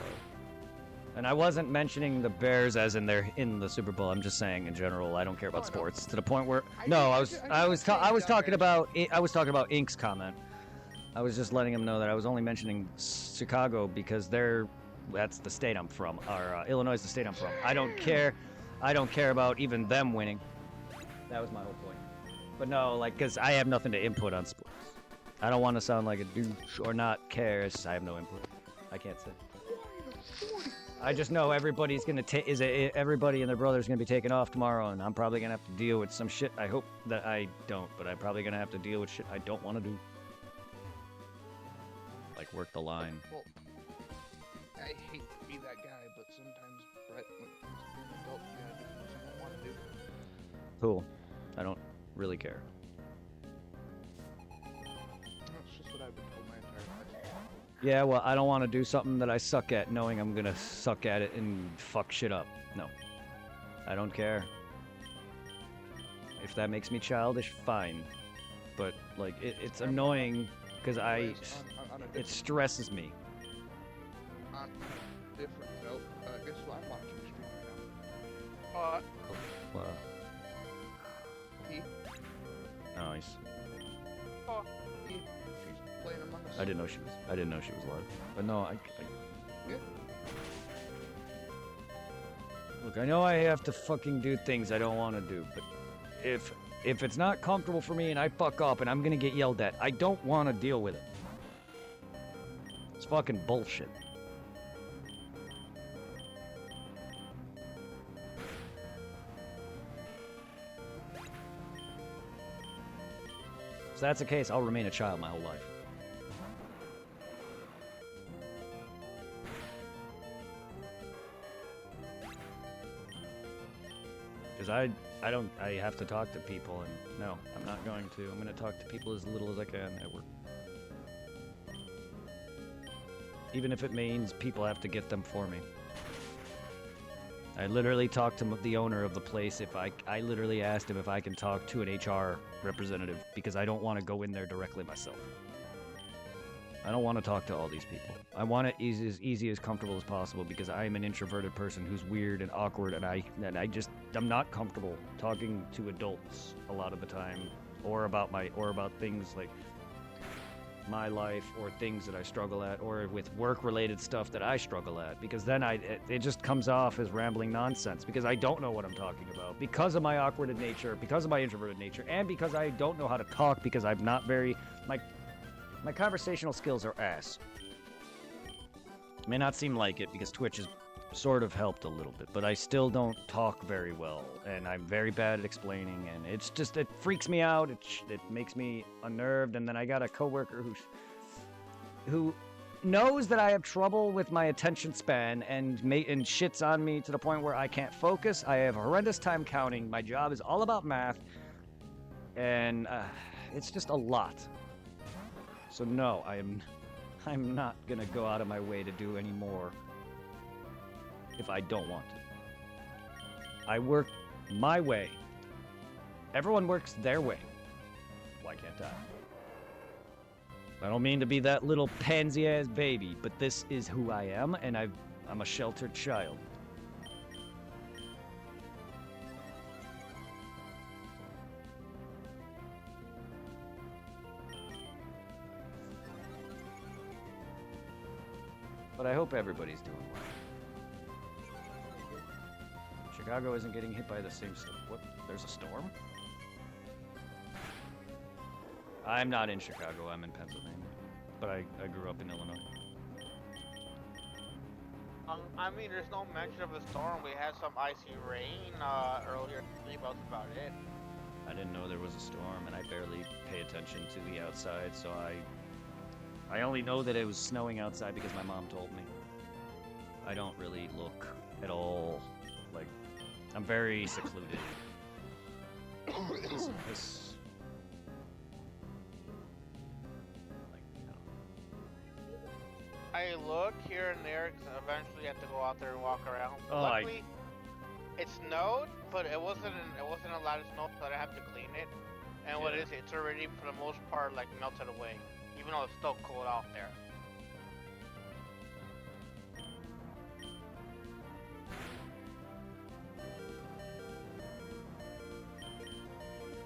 And I wasn't mentioning the Bears as in they're in the Super Bowl. I'm just saying in general, I don't care about sports to the point where I was talking about Ink's comment. I was just letting him know that I was only mentioning Chicago because that's the state I'm from, or Illinois is the state I'm from. I don't care about even them winning. That was my whole point. But no, like, because I have nothing to input on sports. I don't want to sound like a douche or not care. It's just I have no input. I can't say. I just know everybody's gonna everybody and their brother's gonna be taken off tomorrow, and I'm probably gonna have to deal with some shit. I hope that I don't, but I'm probably gonna have to deal with shit I don't want to do. like work the line. Well, I hate to be that guy, but sometimes, Brett, when it comes to being an adult, you gotta do things you don't want to do. Cool. I don't really care. That's just what I've been told my entire life. Yeah, well, I don't want to do something that I suck at, knowing I'm gonna suck at it and fuck shit up. No. I don't care. If that makes me childish, fine. But, like, it's annoying, because Anyways, on a it different, stresses me. on a different note, guess what I'm watching stream right Uh, Well, now? He, nice. she's playing Among Us. I didn't know she was live. But no, Yeah. Look, I know I have to fucking do things I don't want to do, but if it's not comfortable for me and I fuck up and I'm gonna get yelled at, I don't want to deal with it. It's fucking bullshit. If that's the case, I'll remain a child my whole life. Because I have to talk to people, and no, I'm not going to. I'm going to talk to people as little as I can at work. Even if it means people have to get them for me. I literally talked to the owner of the place. I literally asked him if I can talk to an HR representative, because I don't want to go in there directly myself. I don't want to talk to all these people. I want it as easy as comfortable as possible, because I am an introverted person who's weird and awkward, and I'm not comfortable talking to adults a lot of the time, or about things like my life, or things that I struggle at, or with work-related stuff that I struggle at, because then it just comes off as rambling nonsense, because I don't know what I'm talking about, because of my awkward nature, because of my introverted nature, and because I don't know how to talk, because I'm not very my conversational skills are ass. It may not seem like it, because Twitch has sort of helped a little bit, but I still don't talk very well, and I'm very bad at explaining, and it freaks me out. It makes me unnerved, and then I got a coworker who knows that I have trouble with my attention span and shits on me to the point where I can't focus. I have a horrendous time counting. My job is all about math, and it's just a lot. So no, I'm not gonna go out of my way to do any more if I don't want to. I work my way. Everyone works their way. Why can't I? I don't mean to be that little pansy-ass baby, but this is who I am, and I'm a sheltered child. But I hope everybody's doing well. Chicago isn't getting hit by the same storm. What? There's a storm? I'm not in Chicago, I'm in Pennsylvania. But I grew up in Illinois. I mean, there's no mention of a storm. We had some icy rain earlier today, but that's about it. I didn't know there was a storm, and I barely pay attention to the outside, so I only know that it was snowing outside because my mom told me. I don't really look at all like... I'm very secluded. This like, I look here and there because eventually I have to go out there and walk around. Oh, Luckily, it snowed, but it wasn't a lot of snow, so I have to clean it. And what Yeah. is it? It's already for the most part like melted away, even though it's still cold out there.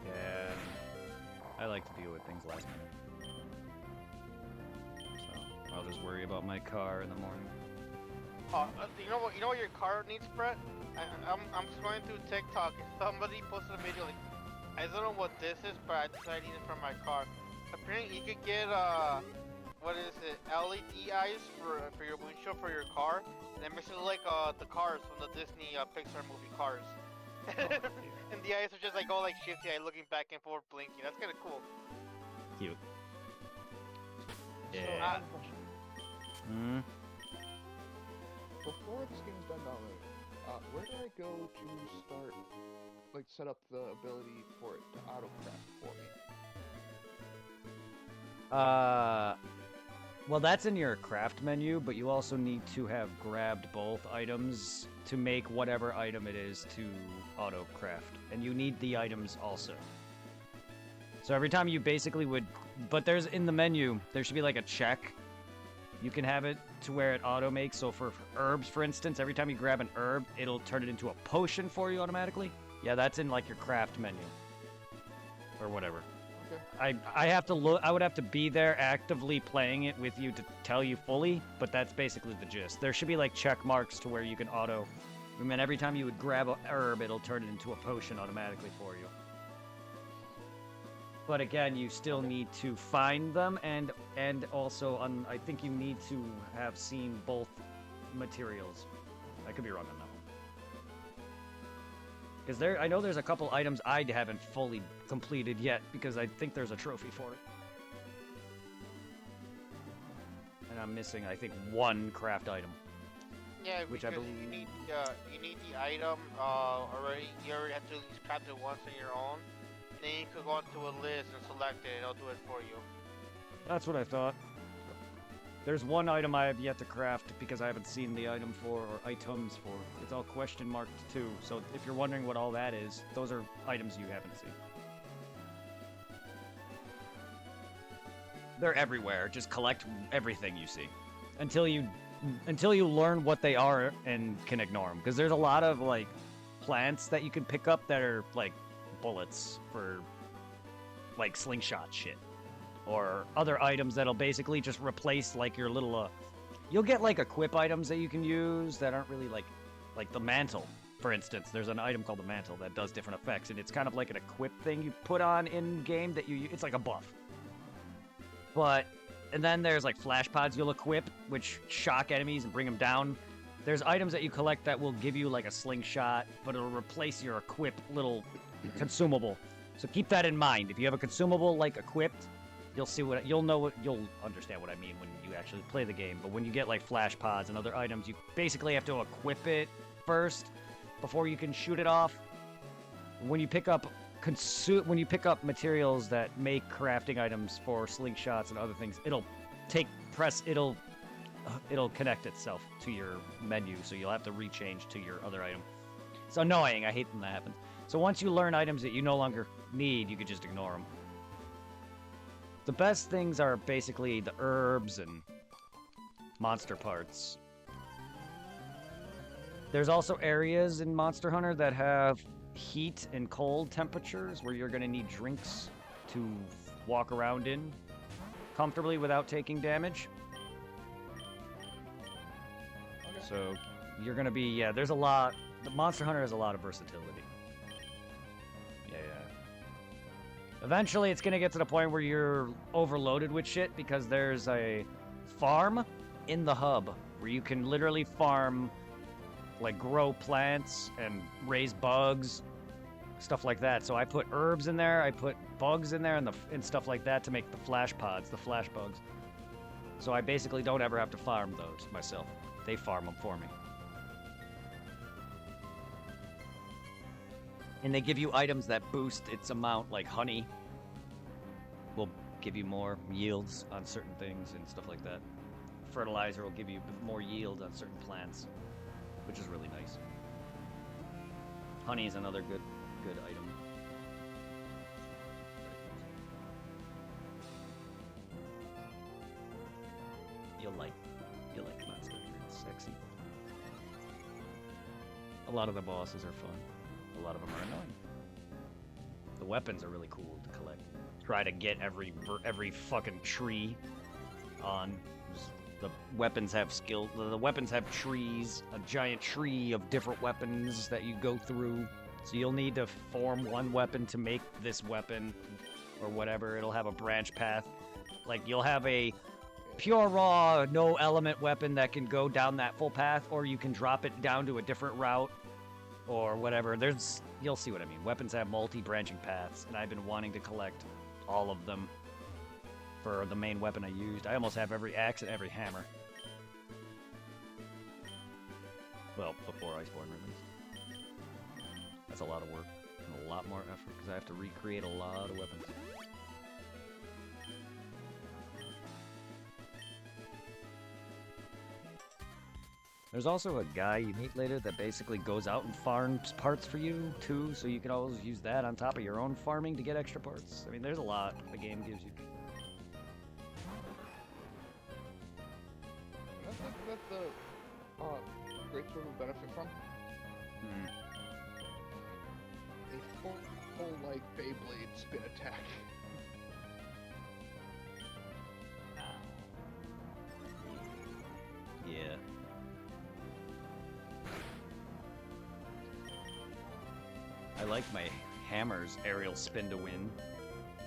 yeah, I like to deal with things last minute. So I'll just worry about my car in the morning. You know what your car needs, Brett? I'm scrolling through TikTok and somebody posted a video like, I don't know what this is, but I decided I need it for my car. Apparently you could get what is it, LED eyes for your windshield for your car, and it makes it like the cars from the Disney Pixar movie Cars. And the eyes are just like all like shifty, like looking back and forth, blinking. That's kind of cool. Cute. So, Yeah. Hmm. Before this game is done downloading, where do I go to start, like, set up the ability for it to auto-craft for me? Well, that's in your craft menu, but you also need to have grabbed both items to make whatever item it is to auto craft. And you need the items also. So every time you basically would, but there's in the menu, there should be like a check. You can have it to where it auto makes. So for herbs, for instance, every time you grab an herb, it'll turn it into a potion for you automatically. Yeah, that's in like your craft menu. Or whatever. Okay. I have to look. I would have to be there actively playing it with you to tell you fully, but that's basically the gist. There should be like check marks to where you can auto. And then every time you would grab a herb, it'll turn it into a potion automatically for you. But again, you still need to find them, and also I think you need to have seen both materials. I could be wrong on that one. Because I know there's a couple items I haven't fully completed yet, because I think there's a trophy for it. And I'm missing, I think, one craft item. Yeah, which I because believe- you need the item already. You already have to at least craft it once on your own. Then you could go onto a list and select it, and it'll do it for you. That's what I thought. There's one item I have yet to craft because I haven't seen the item for, or items for. It's all question marked too, so if you're wondering what all that is, those are items you haven't seen. They're everywhere. Just collect everything you see. Until you learn what they are and can ignore them. Because there's a lot of, like, plants that you can pick up that are, like, bullets for, like, slingshot shit. Or other items that'll basically just replace, like, your little, You'll get, like, equip items that you can use that aren't really, like the mantle, for instance. There's an item called the mantle that does different effects, and it's kind of like an equip thing you put on in-game that it's like a buff. And then there's, like, flash pods you'll equip, which shock enemies and bring them down. There's items that you collect that will give you, like, a slingshot, but it'll replace your equip little consumable. So keep that in mind. If you have a consumable, like, equipped, you'll understand what I mean when you actually play the game. But when you get, like, flash pods and other items, you basically have to equip it first before you can shoot it off. When you pick up materials that make crafting items for slingshots and other things, it'll connect itself to your menu, so you'll have to rechange to your other item. It's annoying. I hate when that happens. So once you learn items that you no longer need, you can just ignore them. The best things are basically the herbs and monster parts. There's also areas in Monster Hunter that have heat and cold temperatures where you're going to need drinks to walk around in comfortably without taking damage. Okay. So you're going to be, there's a lot. The Monster Hunter has a lot of versatility. Yeah. Eventually, it's going to get to the point where you're overloaded with shit because there's a farm in the hub where you can literally farm, like, grow plants and raise bugs, stuff like that. So I put herbs in there, I put bugs in there, and stuff like that to make the flash pods, the flash bugs. So I basically don't ever have to farm those myself. They farm them for me. And they give you items that boost its amount, like honey will give you more yields on certain things and stuff like that. Fertilizer will give you more yield on certain plants, which is really nice. Honey is another good item. You'll like Monster Hunter. It's sexy. A lot of the bosses are fun. A lot of them are annoying. The weapons are really cool to collect. Try to get every fucking tree on. The weapons have skill. The weapons have trees, a giant tree of different weapons that you go through. So you'll need to form one weapon to make this weapon, or whatever. It'll have a branch path. Like, you'll have a pure raw, no element weapon that can go down that full path, or you can drop it down to a different route, or whatever. You'll see what I mean. Weapons have multi-branching paths, and I've been wanting to collect all of them for the main weapon I used. I almost have every axe and every hammer. Well, before Iceborne released. That's a lot of work and a lot more effort because I have to recreate a lot of weapons. There's also a guy you meet later that basically goes out and farms parts for you too, so you can always use that on top of your own farming to get extra parts. I mean, there's a lot the game gives you. That's the great sort of benefit from Hmm. a full like Beyblade spin attack. Yeah. I like my hammer's aerial spin to win.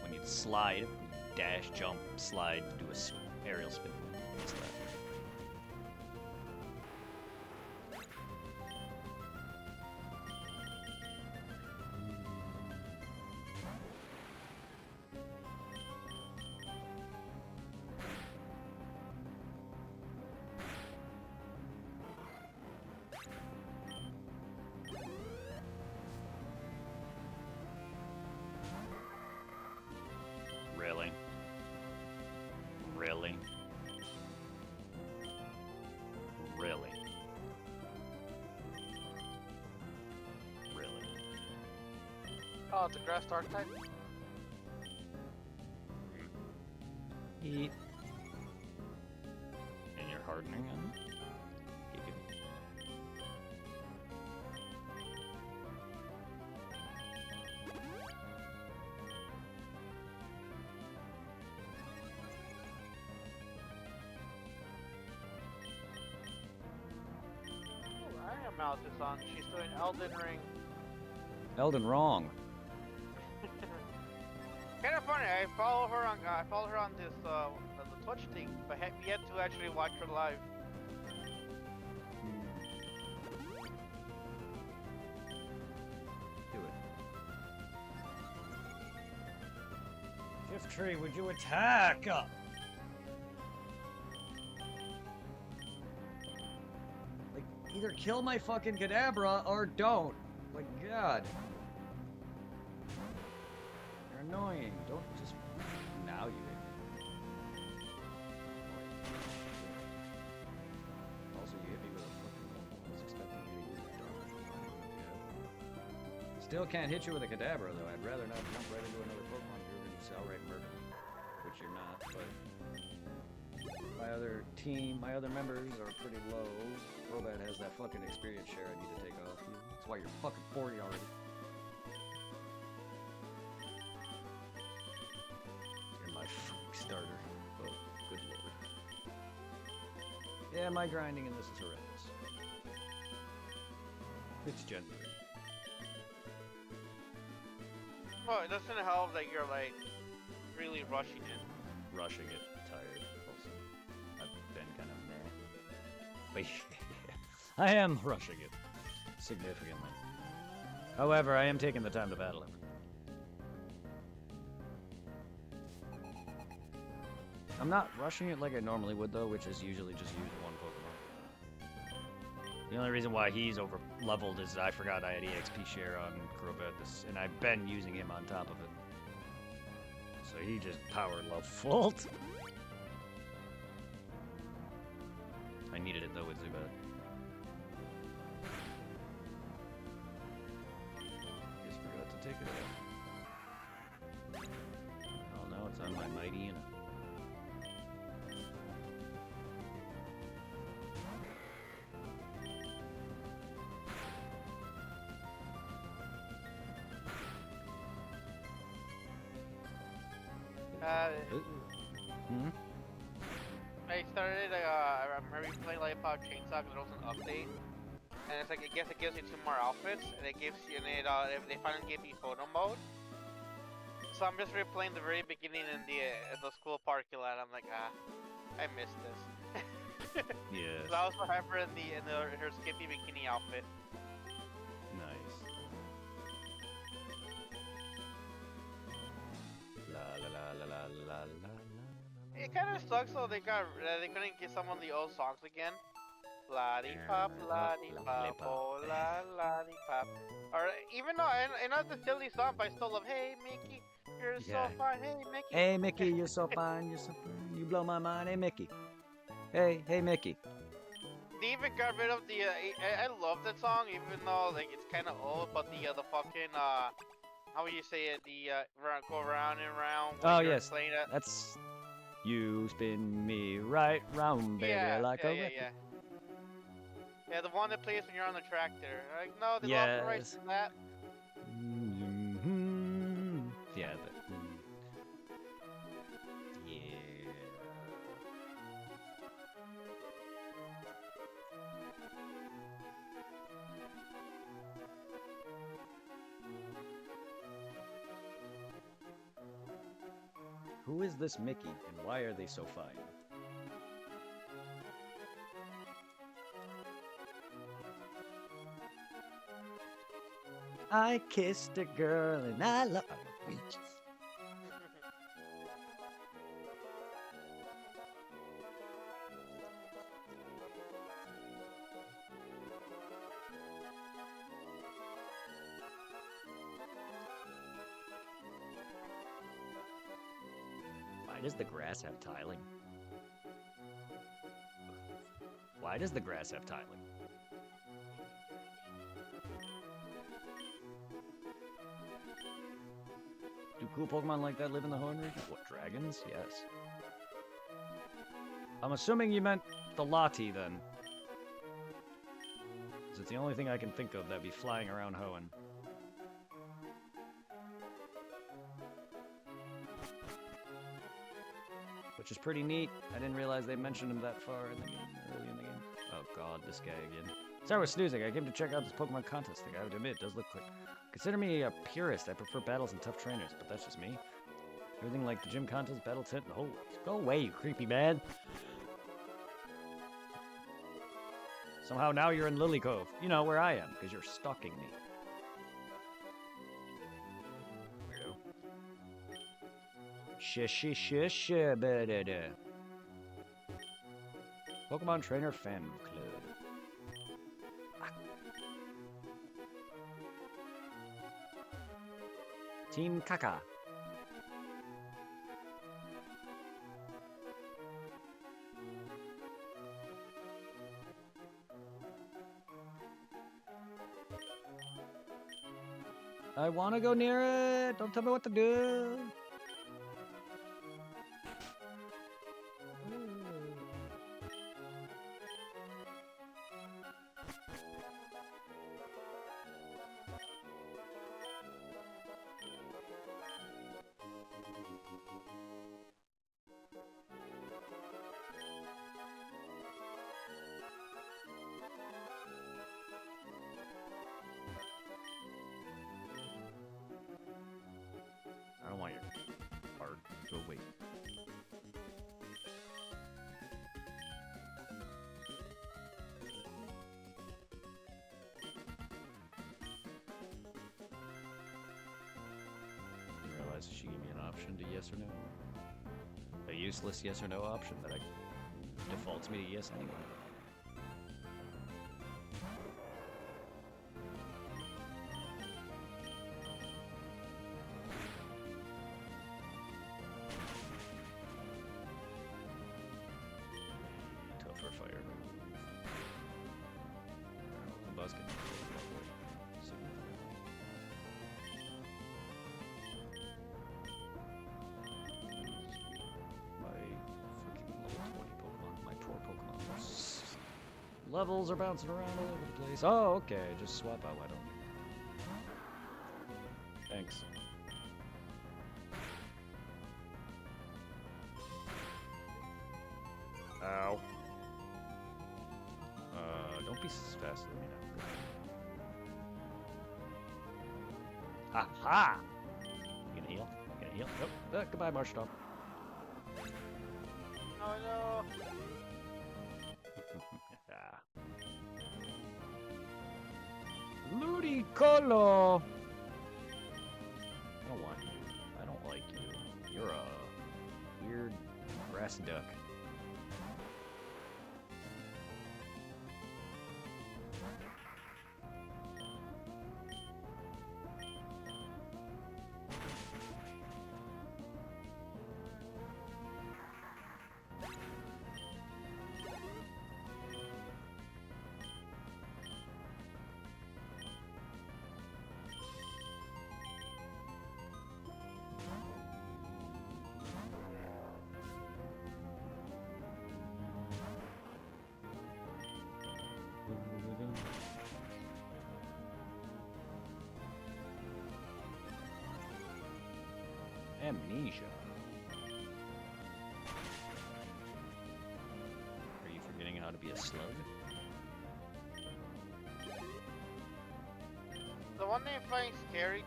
When you slide, dash, jump, slide, do a aerial spin. What's that? Really? Really? Really? Really? Oh, it's a grass dark type? Eat. And you're hardening him? He could... Oh, I am out this on. She's doing Elden Ring. Elden wrong. Kind of funny. I follow her on this the Twitch thing, but have yet to actually watch her live. Do it. Shift tree, would you attack? Like, either kill my fucking Kadabra or don't. Like, God. You're annoying. Don't just... Now you hit me. Also, you hit me with a fucking... I was expecting you to use a dart. Yeah. Still can't hit you with a Kadabra, though. I'd rather not jump right into another Pokemon if you're going to just outright murder me. Which you're not, but... My other members are pretty low. Robat has that fucking experience share I need to take off you. That's why you're fucking 40 already. You're my fucking starter. Oh, good lord. Yeah, my grinding in this is horrendous. It's gender. Well, it doesn't help that you're like really rushing it. Rushing it, tired. Also, I've been kind of meh. But yeah, I am rushing it significantly. However, I am taking the time to battle it. I'm not rushing it like I normally would though, which is usually just use one Pokemon. The only reason why he's over leveled is I forgot I had EXP share on Crobat, and I've been using him on top of it. So he just power level full. I needed it though with Zubat. Just forgot to take it out. Oh no, it's on my Mighty and Hmm? I started, I'm replaying Lightfall Chainsaw because there was an update. And it's like, I guess it gives you 2 more outfits, and it gives you, they finally gave you photo mode. So I'm just replaying the very beginning in the school parking lot. I'm like, I missed this. Yes. So I also have her in her skimpy bikini outfit. Nice. La la la la la la la. It kind of sucks though they couldn't get some of the old songs again. Lollipop, lollipop, oh la lollipop. Or even though I know it's a silly song, but I still love. Hey Mickey, you're Yeah. so fine. Hey Mickey. Hey Mickey, you're so fine, you're so fine. You blow my mind. Hey Mickey. Hey Mickey. They even got rid of the. I love that song, even though like it's kind of old. But the fucking how would you say it? The go round and round. When Oh you're yes, playing it. that's you spin me right round, baby, Yeah, like yeah, a yeah, record. yeah. Yeah, the one that plays when you're on the tractor. Like, no, they lost the rights Yes. to that. Mhm. Yeah, but yeah. Who is this Mickey, and why are they so fine? I kissed a girl and I love. Why does the grass have tiling? Why does the grass have tiling? Do cool Pokemon like that live in the Hoenn region? What, dragons? Yes. I'm assuming you meant the Lati then. 'Cause it's the only thing I can think of that'd be flying around Hoenn. Which is pretty neat. I didn't realize they mentioned him that far in the game, early in the game. Oh god, this guy again. Sorry, I was snoozing. I came to check out this Pokemon contest thing. I have to admit, it does look quick. Consider me a purist. I prefer battles and tough trainers, but that's just me. Everything like the gym contest, battle tent, and the whole... Go away, you creepy man. Somehow now you're in Lily Cove. You know, where I am, because you're stalking me. Weirdo. Shush, ba-da-da. Pokemon Trainer Fan Club. Ah. Team Kaka. I want to go near it. Don't tell me what to do. I don't want your art. Go away. Didn't realize she gave me an option to yes or no. A useless yes or no option that defaults me to yes anyway. Tougher fire. Buskin. Levels are bouncing around all over the place. Oh, okay. Just swap out, why don't you? Thanks. Ow. Don't be fast with me now. Ha ha! You gonna heal? You gonna heal? Nope. Goodbye, Marshtomp. Oh no. Ludicolo! I don't want you. I don't like you. You're a weird grass duck. Amnesia. Are you forgetting how to be a slug? The one they find scary,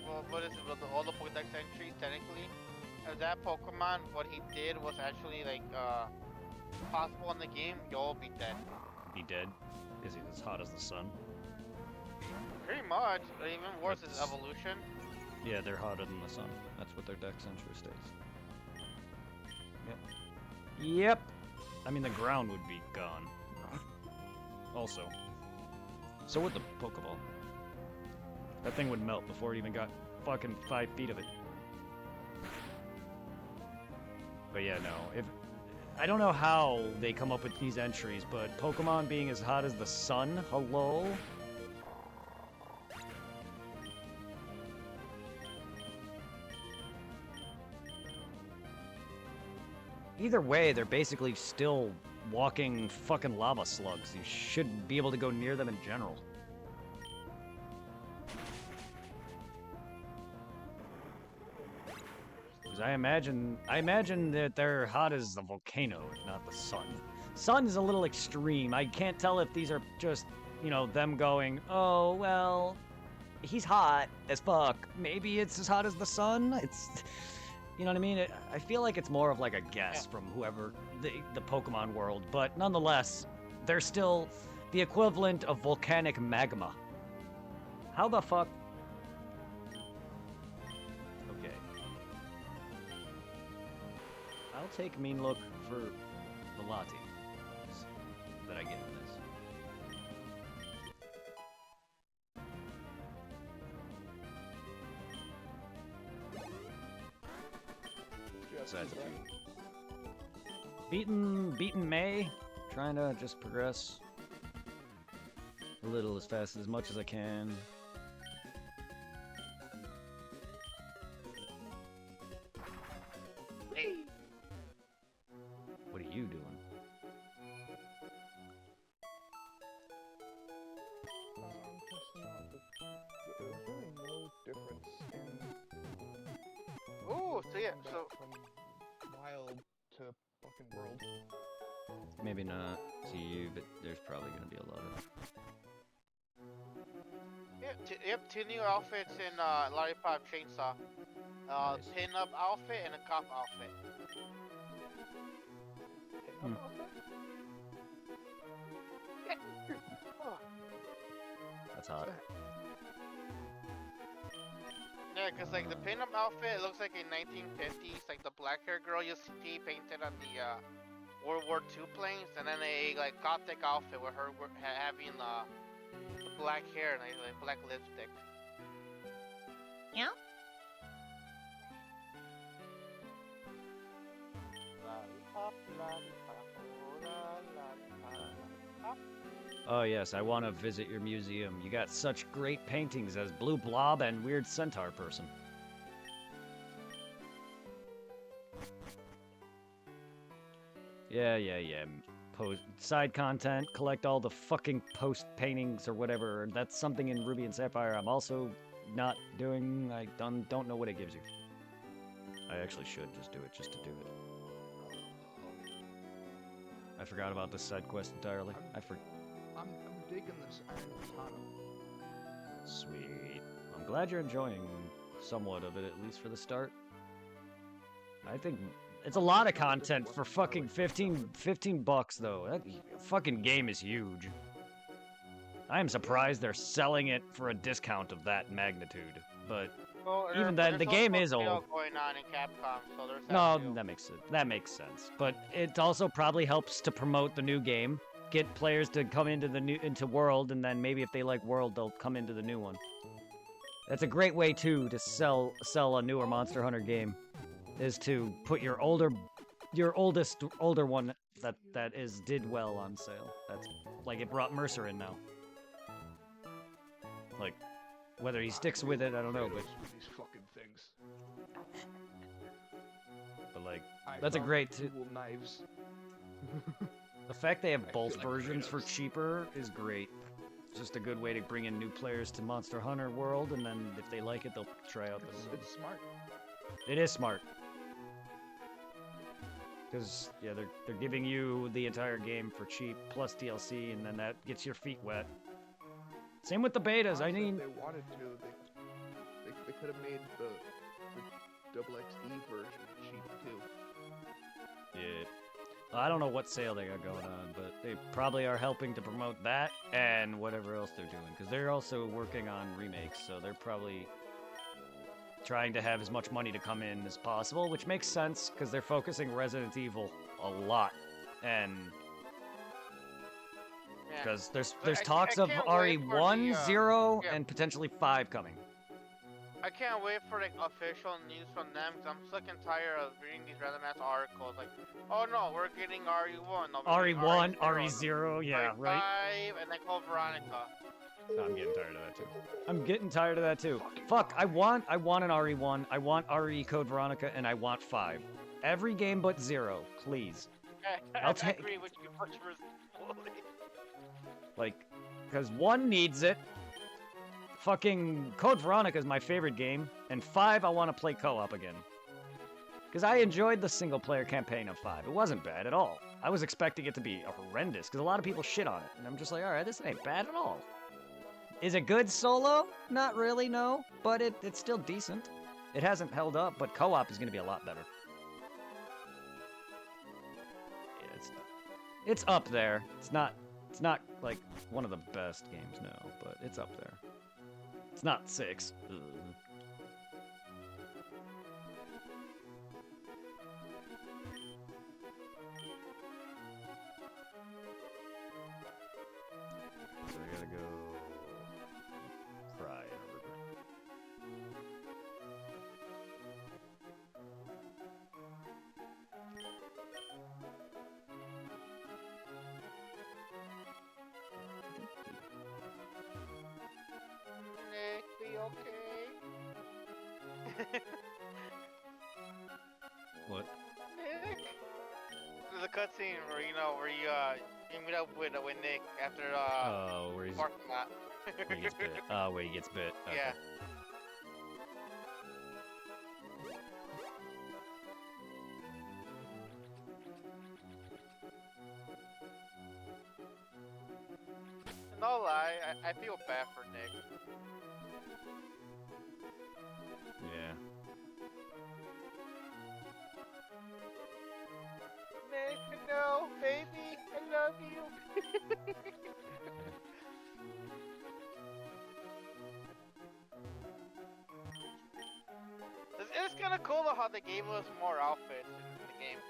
well, what is it, with all the Pokedex entries, technically, that Pokemon, what he did was actually, like, possible in the game, you'll be dead. Be dead? Is he as hot as the sun? Pretty much, or even worse is That's- evolution. Yeah, they're hotter than the sun. That's what their dex entry states. Yep. Yep. I mean, the ground would be gone. Also. So would the Pokeball. That thing would melt before it even got fucking 5 feet of it. But yeah, no. If I don't know how they come up with these entries, but Pokemon being as hot as the sun, hello? Either way, they're basically still walking fucking lava slugs. You shouldn't be able to go near them in general. Because I imagine that they're hot as the volcano, not the sun. Sun is a little extreme. I can't tell if these are just, you know, them going, oh, well, he's hot as fuck. Maybe it's as hot as the sun. It's, you know what I mean? I feel like it's more of like a guess from whoever the Pokemon world, but nonetheless, they're still the equivalent of volcanic magma. How the fuck? Okay. I'll take mean look for the lattes that I get in this. Besides a few. Beaten May. Trying to just progress a little as much as I can. What are you doing? There's really no difference in Ooh, so yeah, combat so from wild to fucking world. Maybe not to you, but there's probably gonna be a lot of. yep, 2 new outfits in Lollipop Chainsaw. Nice. Pin-up outfit and a cop outfit. Hmm. That's hot. Yeah, cause like the pin-up outfit, it looks like a 1950s, like the black hair girl you see painted on the World War II planes, and then a like gothic outfit with her having black hair and like black lipstick. Yeah? Lollipop, lollipop, oh, lollipop. Oh yes, I want to visit your museum. You got such great paintings as Blue Blob and Weird Centaur Person. Yeah. Post side content, collect all the fucking post paintings or whatever. That's something in Ruby and Sapphire I'm also not doing. I don't know what it gives you. I actually should just do it just to do it. I forgot about this side quest entirely. I'm digging this Iron Katana. Sweet. I'm glad you're enjoying somewhat of it, at least for the start. I think it's a lot of content for fucking 15 bucks, though. That fucking game is huge. I am surprised they're selling it for a discount of that magnitude. But Well, even there's then, the game also a is old. sale going on in Capcom, so there's that No, too. that makes sense. But it also probably helps to promote the new game, get players to come into World, and then maybe if they like World, they'll come into the new one. That's a great way too to sell a newer Monster Hunter game, is to put your older one that did well on sale. That's like it brought Mercer in now. Like whether he sticks with it, I don't know, but These fucking things. like I that's a found great dual knives. the fact they have I both feel like versions for Kratos. cheaper is great. It's just a good way to bring in new players to Monster Hunter World, and then if they like it, they'll try out the new one. It's smart. It is smart. Because, yeah, they're giving you the entire game for cheap, plus DLC, and then that gets your feet wet. Same with the betas, I Honestly, mean... if they wanted to, they could have made the double XD version cheap too. Yeah. I don't know what sale they got going on, but they probably are helping to promote that and whatever else they're doing. Because they're also working on remakes, so they're probably trying to have as much money to come in as possible, which makes sense because they're focusing Resident Evil a lot. And Yeah. because there's I talks of can't wait for RE1, the, 0, yeah. and potentially 5 coming. I can't wait for like official news from them because I'm sick and tired of reading these random ass articles like, oh no, we're getting RE1, no, we're getting RE1, RE0, RE0, yeah, right? 5, and then Code Veronica. I'm getting tired of that too. I'm getting tired of that too. Fuck, I want an RE1, I want RE Code Veronica, and I want 5. Every game but 0, please. I take- agree with you much fully. Like, because 1 needs it. Fucking Code Veronica is my favorite game, and 5 I want to play co-op again. Because I enjoyed the single-player campaign of 5. It wasn't bad at all. I was expecting it to be horrendous, because a lot of people shit on it. And I'm just like, alright, this ain't bad at all. Is it good solo? Not really, no. But it's still decent. It hasn't held up, but co-op is going to be a lot better. Yeah, it's up there. It's not like one of the best games, no, but it's up there. It's not 6. Ugh. So I gotta go cry in a river. Nick, be okay. What? Nick. There's a cutscene where you meet up with Nick after Oh, where he's parking lot. where he gets bit. Oh, where he gets bit. Okay. Yeah. No lie, I feel bad for Nick. Yeah. Nick, no, baby, I love you. It's kind of cool though how they gave us more outfits in the game.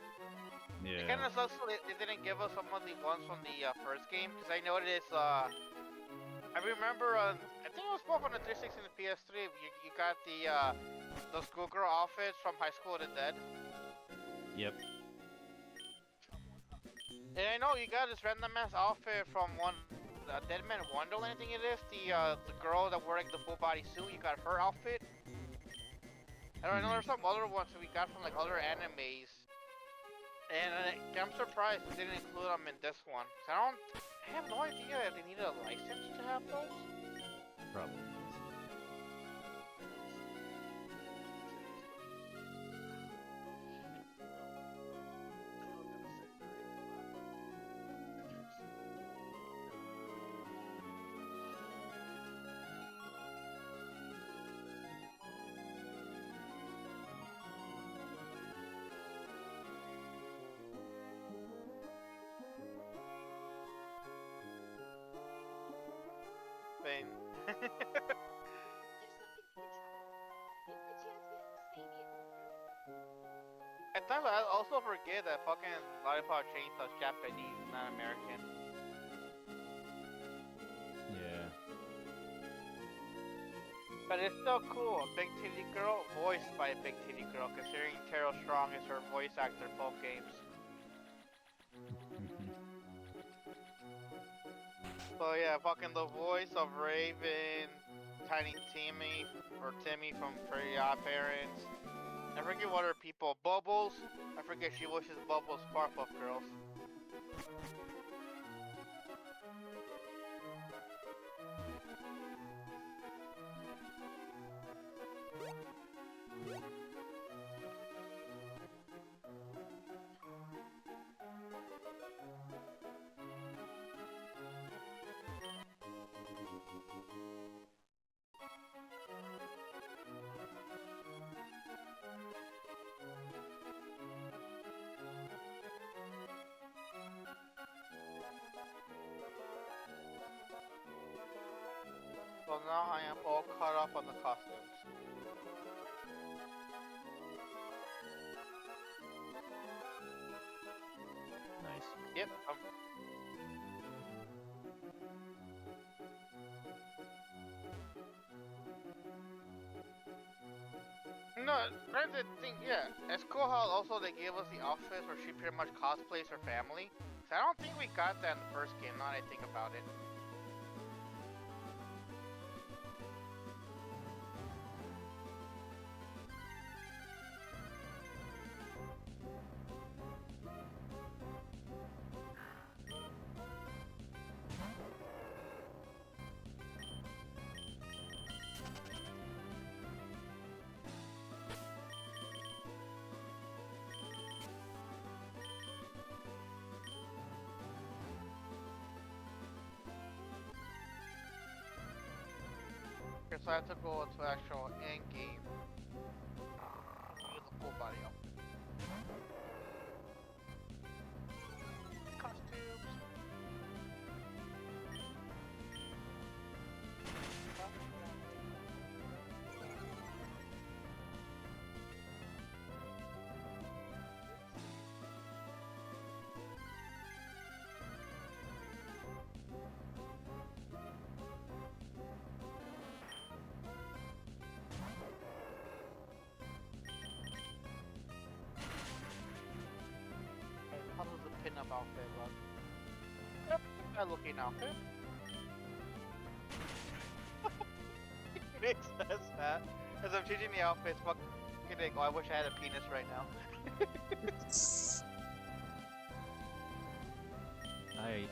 It Yeah. kind of sucks that they didn't give us some of the ones from the first game because I noticed. I remember I think it was both on the 360 and the PS3. You got the schoolgirl outfits from High School of the Dead. Yep. And I know you got this random ass outfit from Dead Man Wonderland. I think it is the girl that wore like the full body suit. You got her outfit. And I know there's some other ones that we got from like other animes. And I'm surprised they didn't include them in this one. 'Cause I have no idea if they needed a license to have those. Probably. Bane. At times I also forget that fucking Lollipop Chainsaw's Japanese, not American. Yeah. But it's still cool. A big titty girl voiced by a big titty girl, considering Terrell Strong is her voice actor in both games. So yeah, fucking the voice of Raven, Tiny Timmy, or Timmy from Pretty Odd Parents. I forget what her people. Bubbles. I forget she voices Bubbles Powerpuff Girls. now I am all caught up on the costumes. Nice. Yep. No, that's the thing. Yeah, it's cool how also they gave us the outfits where she pretty much cosplays her family. So I don't think we got that in the first game. Now that I think about it. Okay, so I have to go to actual end game. Use the full body outfit. Costumes. How does the pin-up outfit look? Yep, that looking outfit. Makes sense, that. As I'm changing the outfits, fucking oh, I wish I had a penis right now.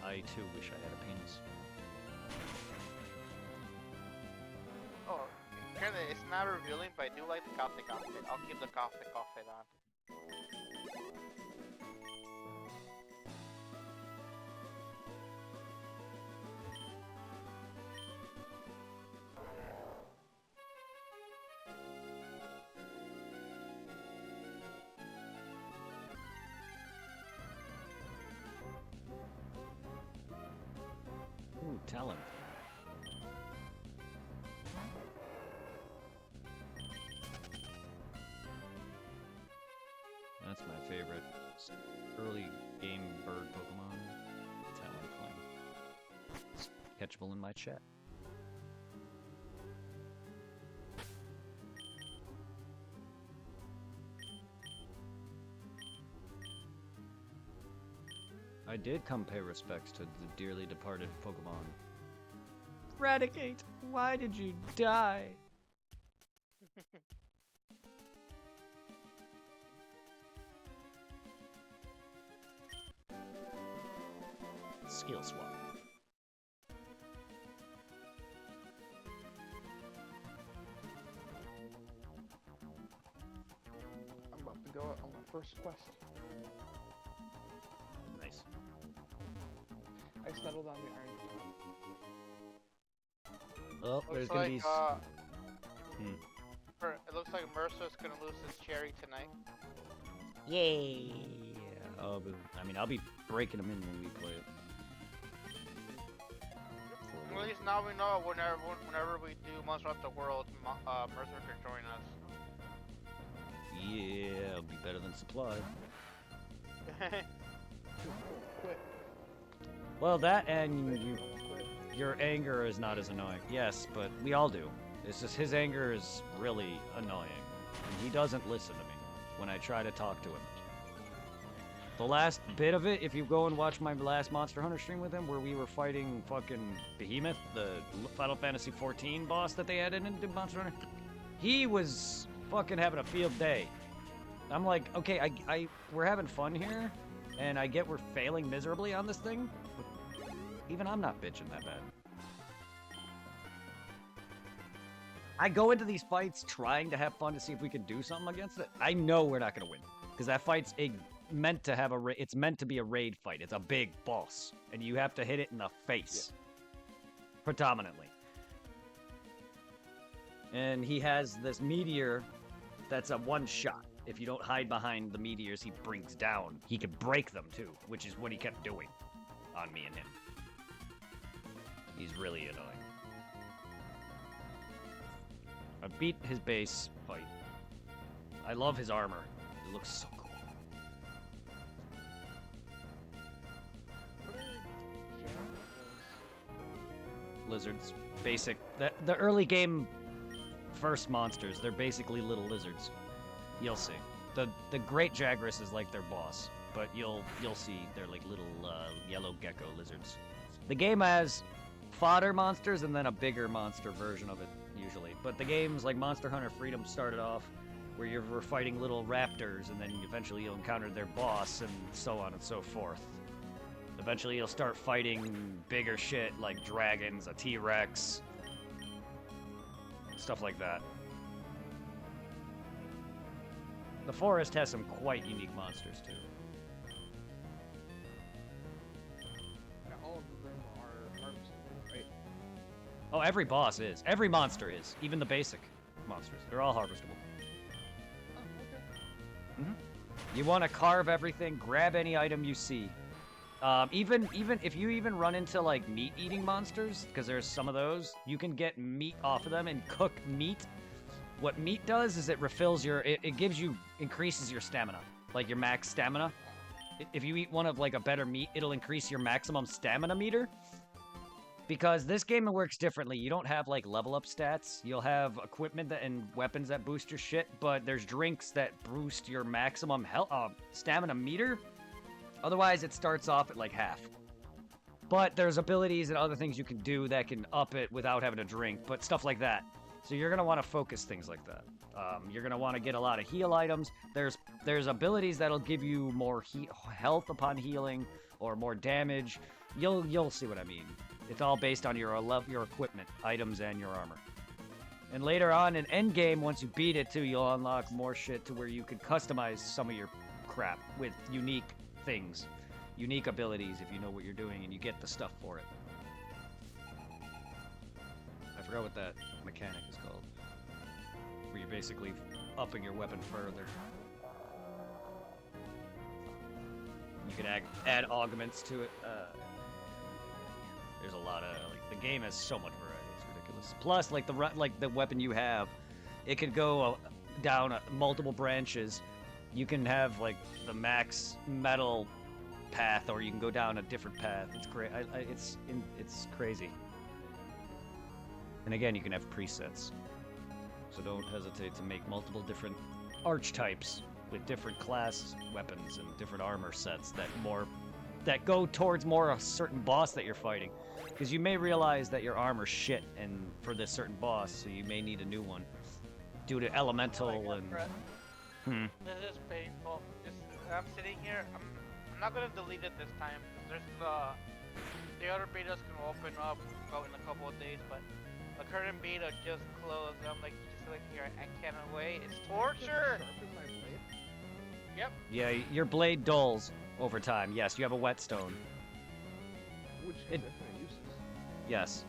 I too wish I had a penis. Oh, apparently it's not revealing, but I do like the Gothic outfit. I'll keep the Gothic outfit on. Ooh, talent. That's my favorite early game bird Pokemon. Talonflame. It's catchable in my chat. I did come pay respects to the dearly departed Pokemon. Raticate, why did you die? Skill swap. I'm about to go out on my first quest. Nice. I settled on the Iron Kingdom. Oh, there's Looks gonna like, be. it looks like Mercer's gonna lose his cherry tonight. Yay! Oh, but, I mean, I'll be breaking them in when we play it. At least now we know whenever we do Monster Hunter World, Mercer can join us. Yeah, it'll be better than Supply. Quit. Well, that and your anger is not as annoying. Yes, but we all do. It's just his anger is really annoying. And he doesn't listen to me when I try to talk to him. The last bit of it, if you go and watch my last Monster Hunter stream with him, where we were fighting fucking Behemoth, the Final Fantasy XIV boss that they added into Monster Hunter, he was fucking having a field day. I'm like, okay, we're having fun here, and I get we're failing miserably on this thing, but even I'm not bitching that bad. I go into these fights trying to have fun to see if we can do something against it. I know we're not gonna win, because that fight's meant to have it's meant to be a raid fight. It's a big boss, and you have to hit it in the face, predominantly. And he has this meteor that's a one shot. If you don't hide behind the meteors he brings down, he can break them too, which is what he kept doing on me and him. He's really annoying. I beat his base fight. I love his armor. It looks so cool. What are generals? Lizards. Basic. The early game first monsters, they're basically little lizards. You'll see. The Great Jagras is like their boss, but you'll see they're like little yellow gecko lizards. The game has fodder monsters and then a bigger monster version of it usually. But the games like Monster Hunter Freedom started off where you were fighting little raptors, and then eventually you'll encounter their boss, and so on and so forth. Eventually you'll start fighting bigger shit like dragons, a T-Rex, stuff like that. The forest has some quite unique monsters too. Now, all of them are harvestable, right? Oh, every boss is. Every monster is. Even the basic monsters. They're all harvestable. Oh, okay. You want to carve everything, grab any item you see. Even if you even run into like meat-eating monsters, because there's some of those, you can get meat off of them and cook meat. What meat does is it refills your, it gives you, increases your stamina, like your max stamina. If you eat one of like a better meat, it'll increase your maximum stamina meter. Because this game works differently. You don't have like level up stats. You'll have equipment and weapons that boost your shit, but there's drinks that boost your maximum health, stamina meter. Otherwise, it starts off at like half. But there's abilities and other things you can do that can up it without having to drink, but stuff like that. So you're gonna want to focus things like that. You're gonna want to get a lot of heal items. There's abilities that'll give you more health upon healing or more damage. You'll see what I mean. It's all based on your equipment, items, and your armor. And later on in endgame, once you beat it too, you'll unlock more shit to where you can customize some of your crap with unique things, unique abilities if you know what you're doing and you get the stuff for it. I forgot what that mechanic is called. Where you're basically upping your weapon further. You can add augments to it. There's a lot of the game has so much variety. It's ridiculous. Plus, like the weapon you have, it could go down multiple branches. You can have like the max metal path, or you can go down a different path. It's great. It's crazy. And again, you can have presets. So don't hesitate to make multiple different archetypes with different class weapons and different armor sets that go towards more a certain boss that you're fighting. Because you may realize that your armor's shit and for this certain boss, so you may need a new one. Due to elemental and... This is painful. I'm sitting here. I'm not gonna delete it this time. There's the other betas can open up in a couple of days, but the current beta just closed. I'm like just like here. I can't wait. It's torture. Sharpen my blade? Yep. Yeah, your blade dulls over time. Yes, you have a whetstone. Which has infinite uses. Yes.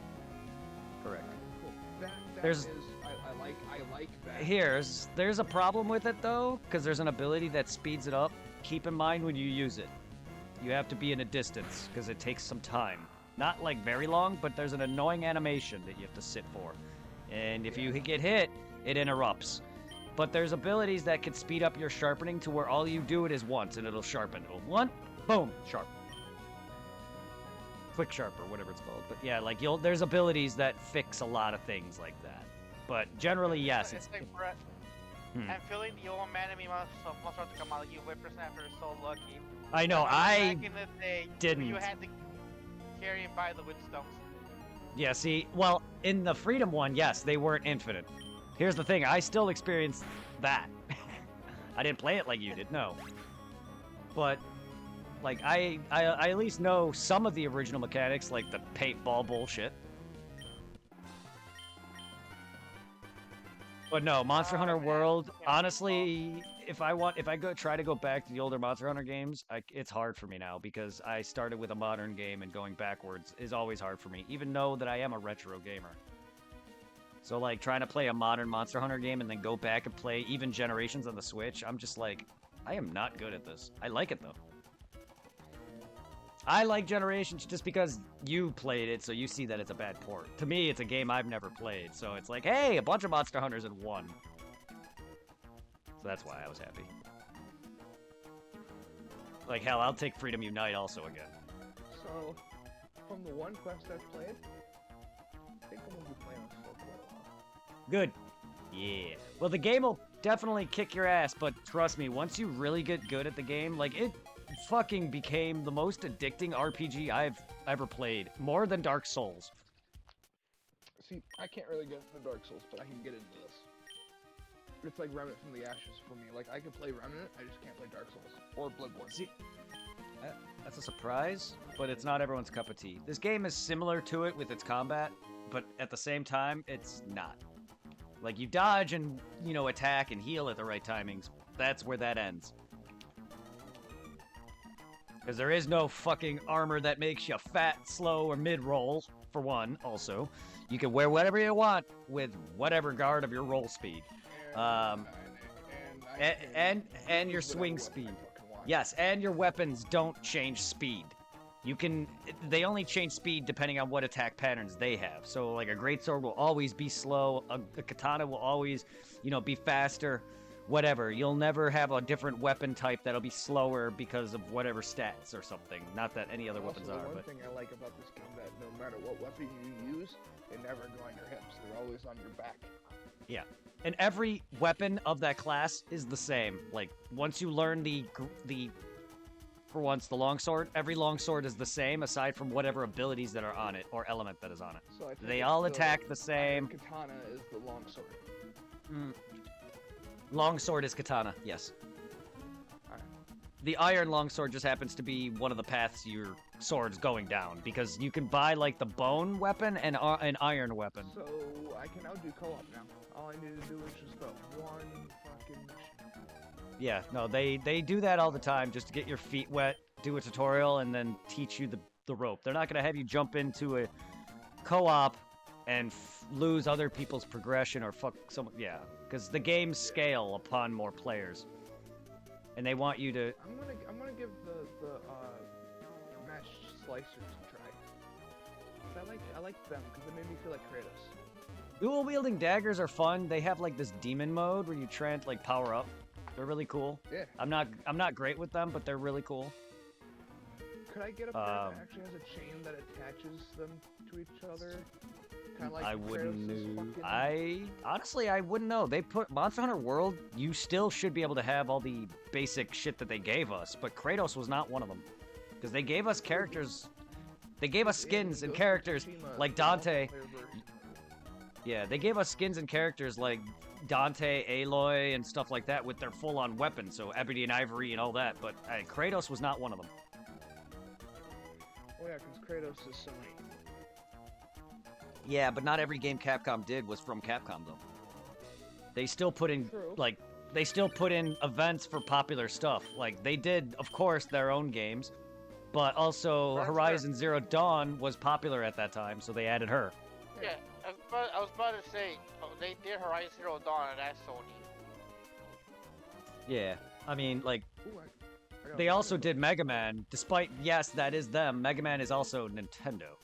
Correct. Cool. That There's- is, I like that. There's a problem with it though, because there's an ability that speeds it up. Keep in mind when you use it. You have to be in a distance, because it takes some time. Not like very long, but there's an annoying animation that you have to sit for. And if you get hit, it interrupts. But there's abilities that can speed up your sharpening to where all you do it is once and it'll sharpen. It'll one, boom, sharp. Quick sharp or whatever it's called. But yeah, like there's abilities that fix a lot of things like that. But generally, yes, It's like Brett. I'm feeling the old man in me must start to come out. You whippersnapper are so lucky. I know, Back in the day, didn't. You had to carry him by the windstones. Yeah, see, well, in the Freedom one, yes, they weren't infinite. Here's the thing, I still experienced that. I didn't play it like you did, no. But, like, I at least know some of the original mechanics, like the paintball bullshit. But no, Monster Hunter World, honestly, if I try to go back to the older Monster Hunter games, it's hard for me now because I started with a modern game and going backwards is always hard for me, even though that I am a retro gamer. So like trying to play a modern Monster Hunter game and then go back and play even Generations on the Switch, I'm just like, I am not good at this. I like it though. I like Generations just because you played it, so you see that it's a bad port. To me, it's a game I've never played, so it's like, hey, a bunch of Monster Hunters in one. So that's why I was happy. Like, hell, I'll take Freedom Unite also again. So, from the one quest I've played, I think I'm gonna be playing this for quite a while. Good. Yeah. Well, the game will definitely kick your ass, but trust me, once you really get good at the game, like, it fucking became the most addicting RPG I've ever played. More than Dark Souls. See, I can't really get into Dark Souls, but I can get into this. It's like Remnant from the Ashes for me. Like, I can play Remnant, I just can't play Dark Souls. Or Bloodborne. See, that's a surprise, but it's not everyone's cup of tea. This game is similar to it with its combat, but at the same time, it's not. Like, you dodge and, you know, attack and heal at the right timings. That's where that ends. Because there is no fucking armor that makes you fat, slow, or mid-roll, for one, also. You can wear whatever you want with whatever guard of your roll speed. And your swing speed. Yes, and your weapons don't change speed. You can... They only change speed depending on what attack patterns they have. So, like, a greatsword will always be slow. A katana will always, you know, be faster. Whatever. You'll never have a different weapon type that'll be slower because of whatever stats or something. Not that any other weapons are, One but... thing I like about this game that no matter what weapon you use, they never go on your hips. They're always on your back. Yeah. And every weapon of that class is the same. Like, once you learn for once, the longsword, every longsword is the same aside from whatever abilities that are on it or element that is on it. So I think They it's all the attack the same. Iron katana is the longsword. Longsword is katana, yes. Alright. The iron longsword just happens to be one of the paths your sword's going down, because you can buy, like, the bone weapon and an iron weapon. So I can now do co-op now. All I need to do is just the one fucking mission. Yeah, no, they do that all the time just to get your feet wet, do a tutorial, and then teach you the rope. They're not going to have you jump into a co-op and lose other people's progression or fuck someone. Yeah, because the games scale upon more players, and they want you to. I'm gonna give the mesh slicers a try. I like them because they made me feel like Kratos. Dual wielding daggers are fun. They have like this demon mode where you try and like power up. They're really cool. Yeah. I'm not great with them, but they're really cool. Could I get a pair that actually has a chain that attaches them to each other? Kind of like I wouldn't Kratos' know. fucking... Honestly, I wouldn't know. They put Monster Hunter World. You still should be able to have all the basic shit that they gave us, but Kratos was not one of them, because they gave us characters. They gave us skins and characters like Dante. Yeah, they gave us skins and characters like Dante, Aloy, and stuff like that with their full-on weapons, so Ebony and Ivory and all that, but Kratos was not one of them. Oh yeah, because Kratos is Sony. Yeah, but not every game Capcom did was from Capcom, though. They still put in, True. like, they still put in events for popular stuff. Like, they did, of course, their own games, but also That's Horizon Zero Dawn was popular at that time, so they added her. Yeah, I was about to say, they did Horizon Zero Dawn and that's Sony. Yeah, I mean, like, Ooh, I got they a also photo. did Mega Man, despite, yes, that is them, Mega Man is also Nintendo.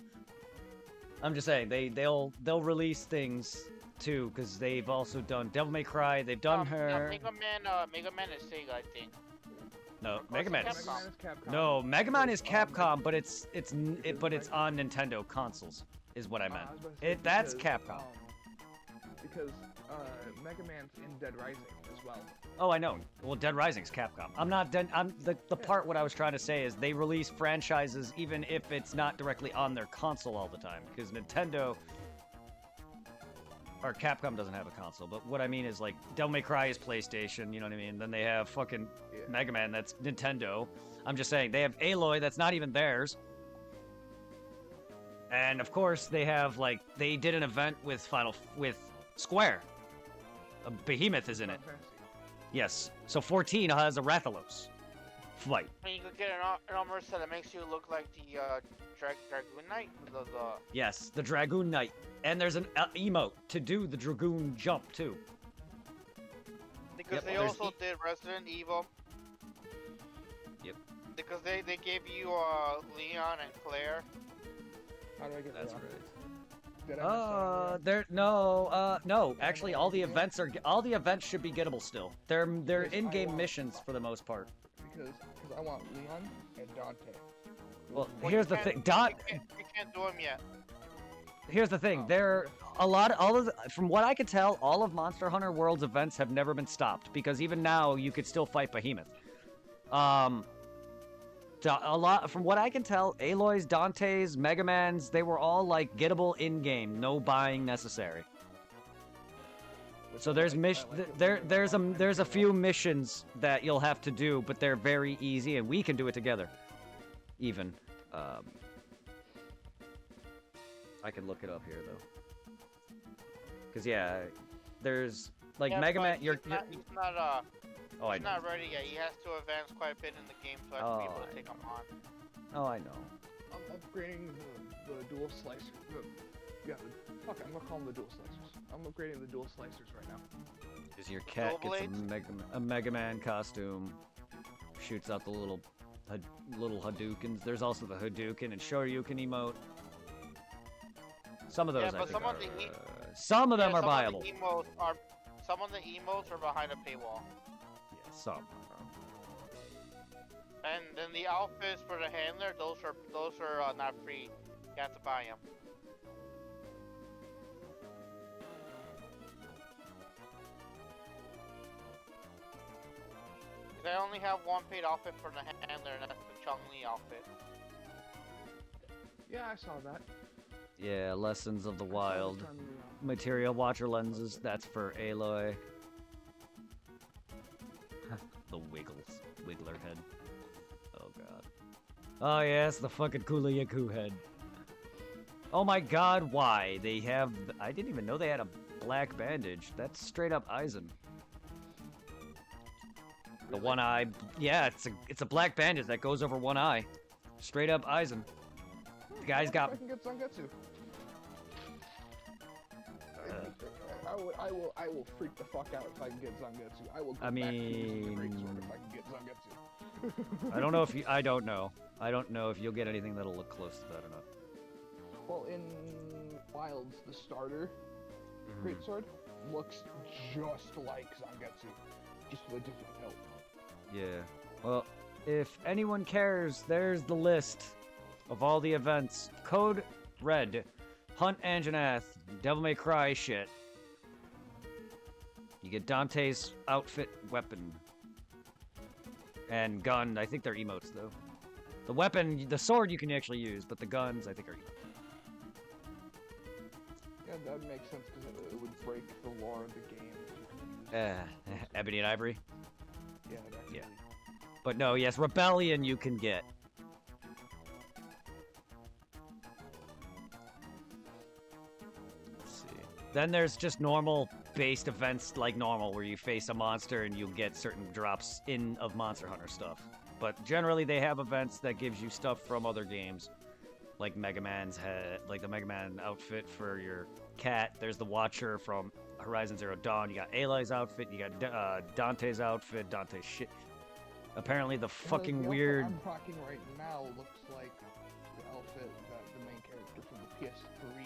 I'm just saying, they'll release things, too, because they've also done Devil May Cry, they've done her... Mega Man is Sega, I think. No, Or Mega is it Man Mega is... Man is Capcom. No, Mega Man is Because, Capcom, but it's on Nintendo consoles, is what I meant. I was about to say That's because, Capcom. Because Mega Man's in Dead Rising as well. Oh, I know. Well, Dead Rising's Capcom. The part what I was trying to say is they release franchises even if it's not directly on their console all the time, because Nintendo or Capcom doesn't have a console. But what I mean is, like, Devil May Cry is PlayStation, you know what I mean? Then they have fucking Yeah. Mega Man, that's Nintendo. I'm just saying they have Aloy, that's not even theirs. And of course they have, like, they did an event with Square. A Behemoth is in it. Final Fantasy. Yes. So 14 has a Rathalos fight. And you could get an armor set that makes you look like the Dragoon Knight. The Yes, the Dragoon Knight. And there's an emote to do the Dragoon jump too. because Yep, they there's also did Resident Evil. Yep. Because because they gave you Leon and Claire. How do I get That's Leon? right. Did I miss out on Leon? No. Yeah, Actually, no, all the yeah. events should be gettable still. They're Because I in-game want- missions for the most part. Because I want Leon and Dante. Well, Well, here's you the can't- thing. You can't do them yet. Here's the thing. Oh, There okay. all of from what I could tell, all of Monster Hunter World's events have never been stopped because even now you could still fight Behemoth. A lot from what I can tell, Aloy's, Dante's, Mega Man's, they were all like gettable in-game, no buying necessary. So there's there's a few missions that you'll have to do, but they're very easy and we can do it together. Even I can look it up here though. Cause yeah, there's like Yeah, Mega but Man. he's not Oh, I he's know. not ready yet. He has to advance quite a bit in the game so I can be able Oh, to I take him on. Oh, I know. I'm upgrading the dual slicer. Fuck it, I'm gonna call them the dual slicers. I'm upgrading the dual slicers right now. Is your cat Dual gets blades? a Mega Man costume, shoots out the little Hadoukens. There's also the Hadouken and Shoryuken emote. Some of those Yeah, I but think some are, of the some of them are some viable. Some of the emotes are behind a paywall. Yeah, some. are. And then the outfits for the handler, those are not free. You have to buy them. I only have one paid outfit for the handler, and that's the Chun-Li outfit. Yeah, I saw that. Yeah, Lessons of the I saw Wild. the Chun-Li Material Watcher lenses. That's for Aloy. The Wiggler head. Oh god. Oh yes, the fucking Kula Yaku head. Oh my god, why? They have... I didn't even know they had a black bandage. That's straight up Aizen. The Really? one eye... Yeah, it's a black bandage that goes over one eye. Straight up Aizen. The guy's got... I can get Zangetsu. I will freak the fuck out if I can get Zangetsu. I will go I back to using the mean- greatsword if I can get Zangetsu. I don't know if you... I don't know. I don't know if you'll get anything that'll look close to that or not. Well, in Wilds, the starter greatsword looks just like Zangetsu, just with a different hilt. Yeah. Well, if anyone cares, there's the list of all the events. Code Red, Hunt Anjanath, Devil May Cry shit. You get Dante's outfit, weapon, and gun. I think they're emotes though. The weapon, the sword you can actually use, but the guns I think are emotes. Yeah, that makes sense because it would break the lore of the game. Ebony and Ivory. Yeah, it actually. Yeah. But no, yes, Rebellion you can get. Let's see. Then there's just normal based events like normal where you face a monster and you'll get certain drops in of Monster Hunter stuff. But generally they have events that gives you stuff from other games. Like Mega Man's head, like the Mega Man outfit for your cat. There's the Watcher from Horizon Zero Dawn. You got Aloy's outfit. You got Dante's outfit. Dante's shit. Apparently the fucking the weird. outfit I'm rocking right now looks like the outfit that the main character from the PS3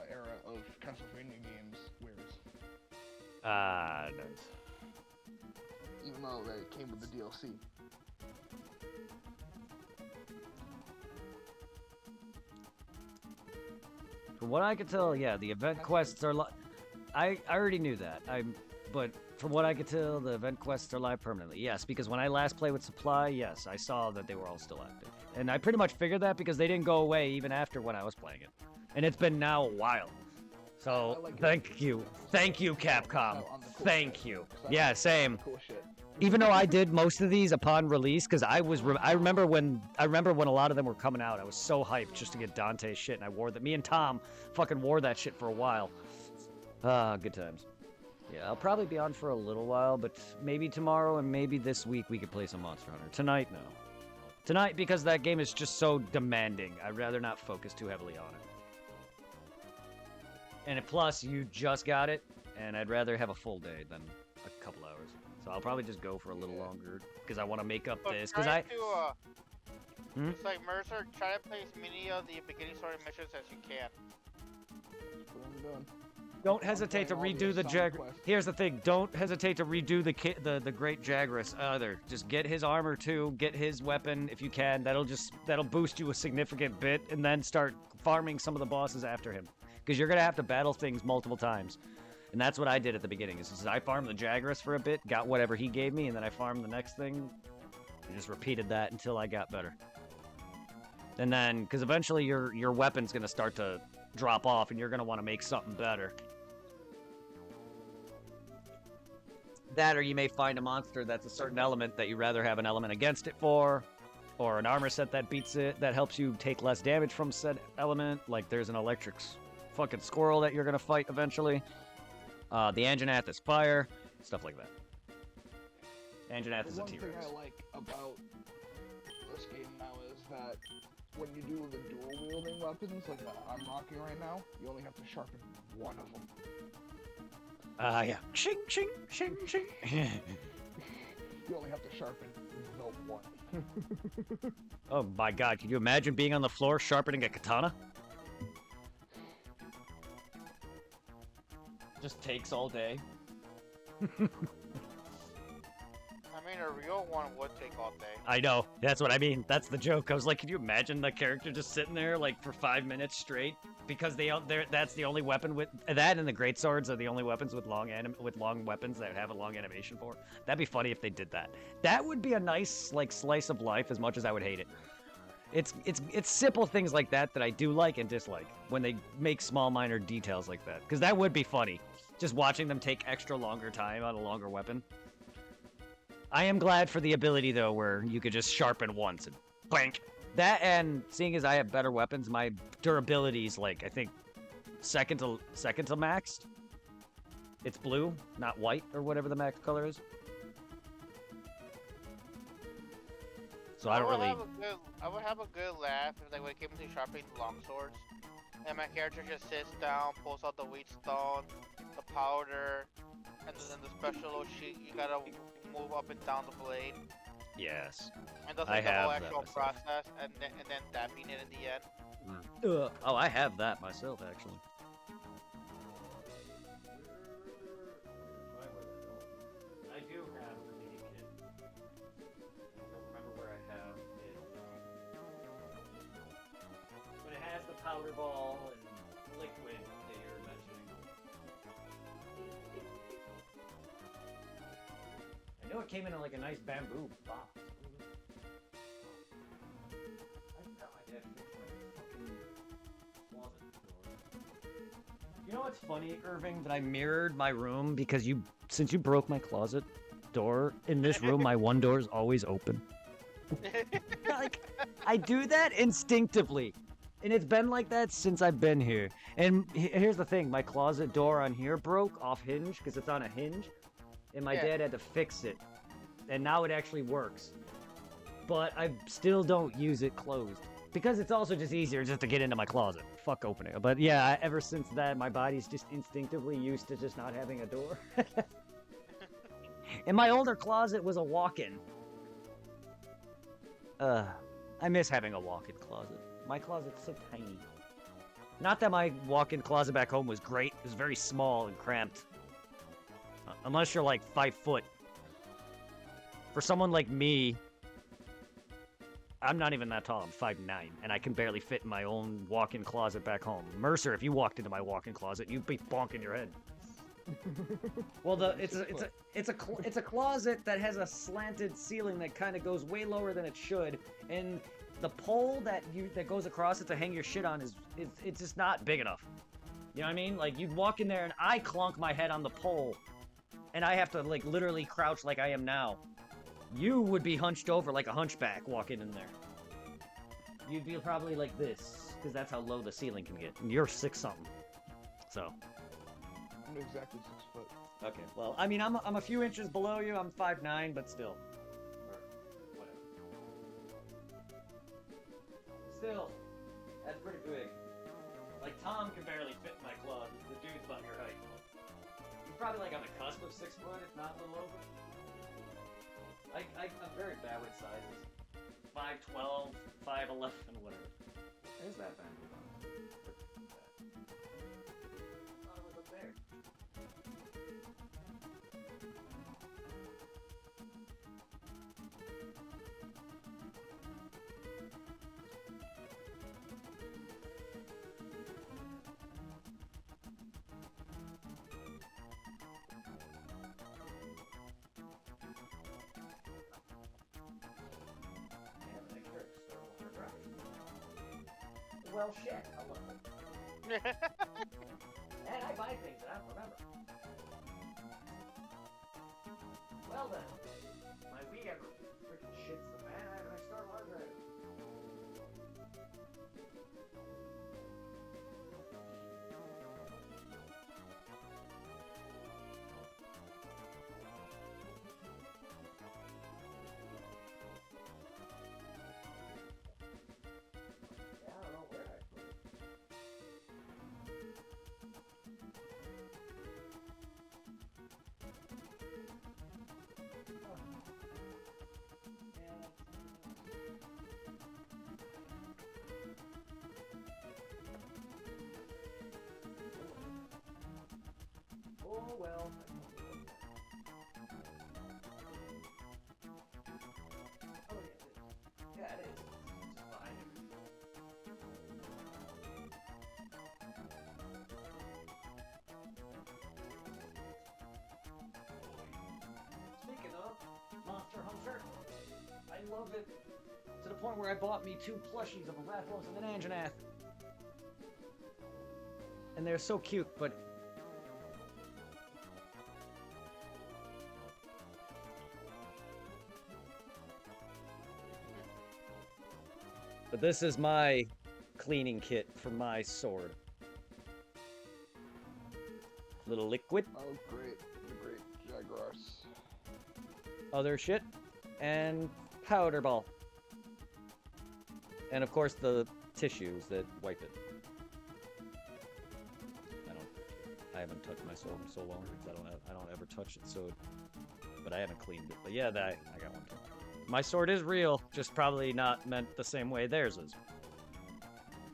era of Castlevania games wears. Nice. Even though they came with the DLC. From what I could tell, yeah, the event quests are I already knew that. But from what I could tell, the event quests are live permanently. Yes, because when I last played with Supply, yes, I saw that they were all still active. And I pretty much figured that because they didn't go away even after when I was playing it. And it's been now a while. So, I like it. thank you. Thank you, Capcom. On the cool Thank shit. you. 'Cause I Yeah, like same. the cool shit. Even though I did most of these upon release, because I remember when a lot of them were coming out. I was so hyped just to get Dante's shit, and I wore that. Me and Tom fucking wore that shit for a while. Good times. Yeah, I'll probably be on for a little while, but maybe tomorrow and maybe this week we could play some Monster Hunter. Tonight, no. Tonight, because that game is just so demanding. I'd rather not focus too heavily on it. And plus, you just got it, and I'd rather have a full day than a couple hours. So I'll probably just go for a little longer because I want to make up But this. Because try I. to, Hmm? it's like Mercer, try to play as many of the beginning story missions as you can. That's what I'm doing. Don't hesitate to playing all redo the the side Jag. quests. Here's the thing: don't hesitate to redo the Great Jagras either. Just get his armor too. Get his weapon if you can. That'll boost you a significant bit, and then start farming some of the bosses after him. Because you're gonna have to battle things multiple times, and that's what I did at the beginning. Is I farmed the Jagras for a bit, got whatever he gave me, and then I farmed the next thing, and just repeated that until I got better. And then, because eventually your weapon's gonna start to drop off, and you're gonna want to make something better. That, or you may find a monster that's a certain element that you'd rather have an element against it for, or an armor set that beats it, that helps you take less damage from said element. Like there's an electric fucking squirrel that you're gonna fight eventually. The Anjanath is fire, stuff like that. Anjanath The is a one thing T-Rex. I like about this game now is that when you do the dual wielding weapons, like I'm rocking right now, you only have to sharpen one of them. Yeah. Shing, shing, shing, shing. You only have to sharpen the one. Oh my god, can you imagine being on the floor sharpening a katana? Just takes all day. I mean, a real one would take all day. I know, that's what I mean. That's the joke. I was like, can you imagine the character just sitting there like for 5 minutes straight? Because that's the only weapon with that, and the great swords are the only weapons with long weapons that have a long animation for. That'd be funny if they did that. That would be a nice like slice of life, as much as I would hate it. It's simple things like that that I do like and dislike when they make small minor details like that, because that would be funny. Just watching them take extra longer time on a longer weapon. I am glad for the ability though, where you could just sharpen once and blank. That, and seeing as I have better weapons, my durability is like I think second to maxed. It's blue, not white or whatever the max color is. So I don't really. I would have a good laugh if like when it came to sharpening the long swords, and my character just sits down, pulls out the wheat stone, the powder, and then the special little sheet. You gotta move up and down the blade. Yes. And does I like the whole have that actual myself. process, and then dapping it in the end. Oh, I have that myself actually. I do have the mini kit. I don't remember where I have it. But it has the powder ball and liquid that you're mentioning. I know it came in like a nice bamboo box. I forgot my dad fixed my fucking closet door. You know what's funny, Irving? That I mirrored my room because since you broke my closet door in this room, my one door is always open. Like, I do that instinctively. And it's been like that since I've been here. And here's the thing, my closet door on here broke off hinge because it's on a hinge. And my Yeah. dad had to fix it. And now it actually works. But I still don't use it closed. Because it's also just easier just to get into my closet. Fuck opening it. But yeah, ever since that, my body's just instinctively used to just not having a door. And my older closet was a walk-in. I miss having a walk-in closet. My closet's so tiny. Not that my walk-in closet back home was great. It was very small and cramped. Unless you're like 5 foot. For someone like me, I'm not even that tall. I'm 5'9", and I can barely fit in my own walk-in closet back home. Mercer, if you walked into my walk-in closet, you'd be bonking your head. Well, it's a closet that has a slanted ceiling that kind of goes way lower than it should, and the pole that goes across it to hang your shit on it's just not big enough. You know what I mean? Like you'd walk in there and I clunk my head on the pole, and I have to like literally crouch like I am now. You would be hunched over like a hunchback walking in there. You'd be probably like this, because that's how low the ceiling can get. And you're 6-something. So. I'm exactly 6 foot. Okay, well, I mean, I'm a few inches below you. I'm 5'9", but still. Or whatever. Still, that's pretty big. Like, Tom can barely fit in my closet. The dude's about your height. He's probably like on the cusp of 6 foot, if not a little over. I'm very bad with sizes. 5'12", 5'11", whatever. There's that bamboo bomb. Oh, it was up there. Well, shit. Hello. And I buy things that I don't remember. Well then, my Wii ever freaking shits the fan and I start wondering. Yeah, I don't know where I put it. Oh well. Oh yeah, it is. Yeah, it is. It's just behind it. Speaking of Monster Hunter, I love it to the point where I bought me 2 plushies of a Rathalos and an Anjanath. And they're so cute, but this is my cleaning kit for my sword. Little liquid, Oh, great. The great Jaguars. other shit, and powder ball. And of course the tissues that wipe it. I haven't touched my sword in so long because I don't ever touch it, so but I haven't cleaned it. But yeah, I got one too. My sword is real, just probably not meant the same way theirs is.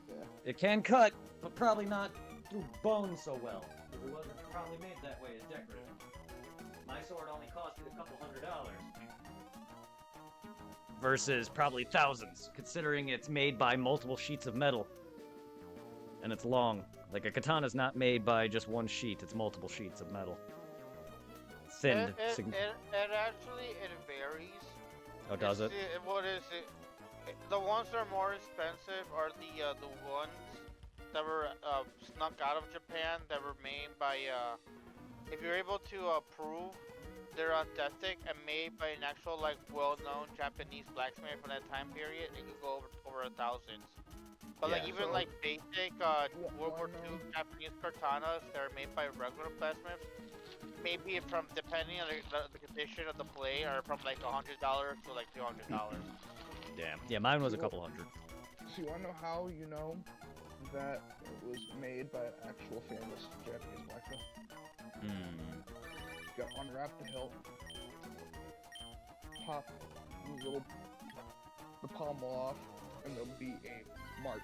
Yeah. It can cut, but probably not through bone so well. Because it wasn't probably made that way as decorative. My sword only cost me a couple $100. Versus probably thousands, considering it's made by multiple sheets of metal. And it's long. Like a katana's not made by just one sheet, it's multiple sheets of metal. Thinned. It actually varies. Oh, does it? What is it? The ones that are more expensive are the ones that were snuck out of Japan that were made by if you're able to prove they're authentic and made by an actual like well-known Japanese blacksmith from that time period, it could go over $1,000s. But like Yeah. even like basic World War II Japanese katanas that are made by regular blacksmiths, maybe from depending on the condition of the blade, are from like $100 to like $200. Damn. Yeah, mine was a couple hundred. So you wanna know how you know that it was made by an actual famous Japanese blacksmith? Hmm. You gotta unwrap the hilt, pop the pommel off, and there'll be a mark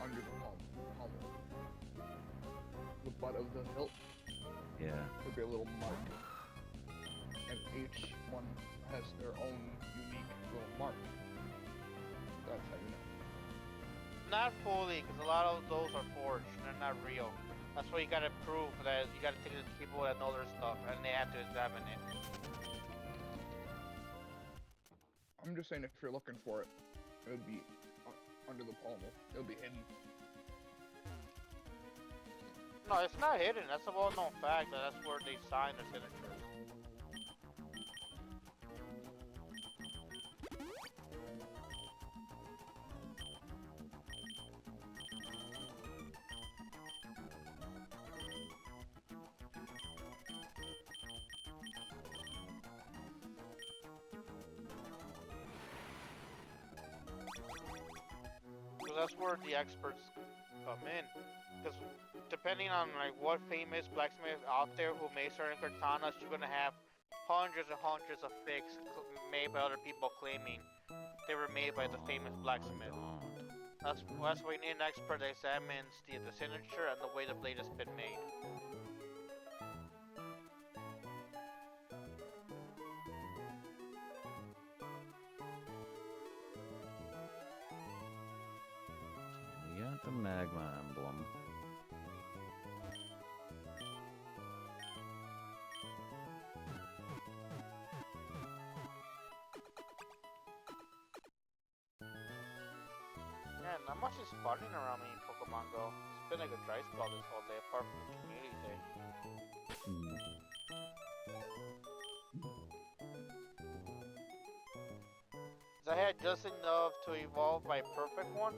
under the pommel. The butt of the hilt, Yeah. there'll be a little mark, and each one has their own unique little mark. That's how you know. Not fully, because a lot of those are forged. They're not real. That's why you gotta prove that you gotta take it to people that know their stuff, and they have to examine it. I'm just saying if you're looking for it, it would be under the pommel. It'll be hidden. No, it's not hidden. That's a well-known fact. That's where they sign their signatures. So that's where the experts come in. Because depending on like what famous blacksmith out there who makes certain katanas, you're gonna have hundreds and hundreds of fakes made by other people claiming they were made by the famous blacksmith. That's why we need an expert that examines the signature and the way the blade has been made. You got the magma emblem. Yeah, not much is spawning around me in Pokemon Go. It's been like a dry spell this whole day, apart from the community day. I had just enough to evolve my perfect one,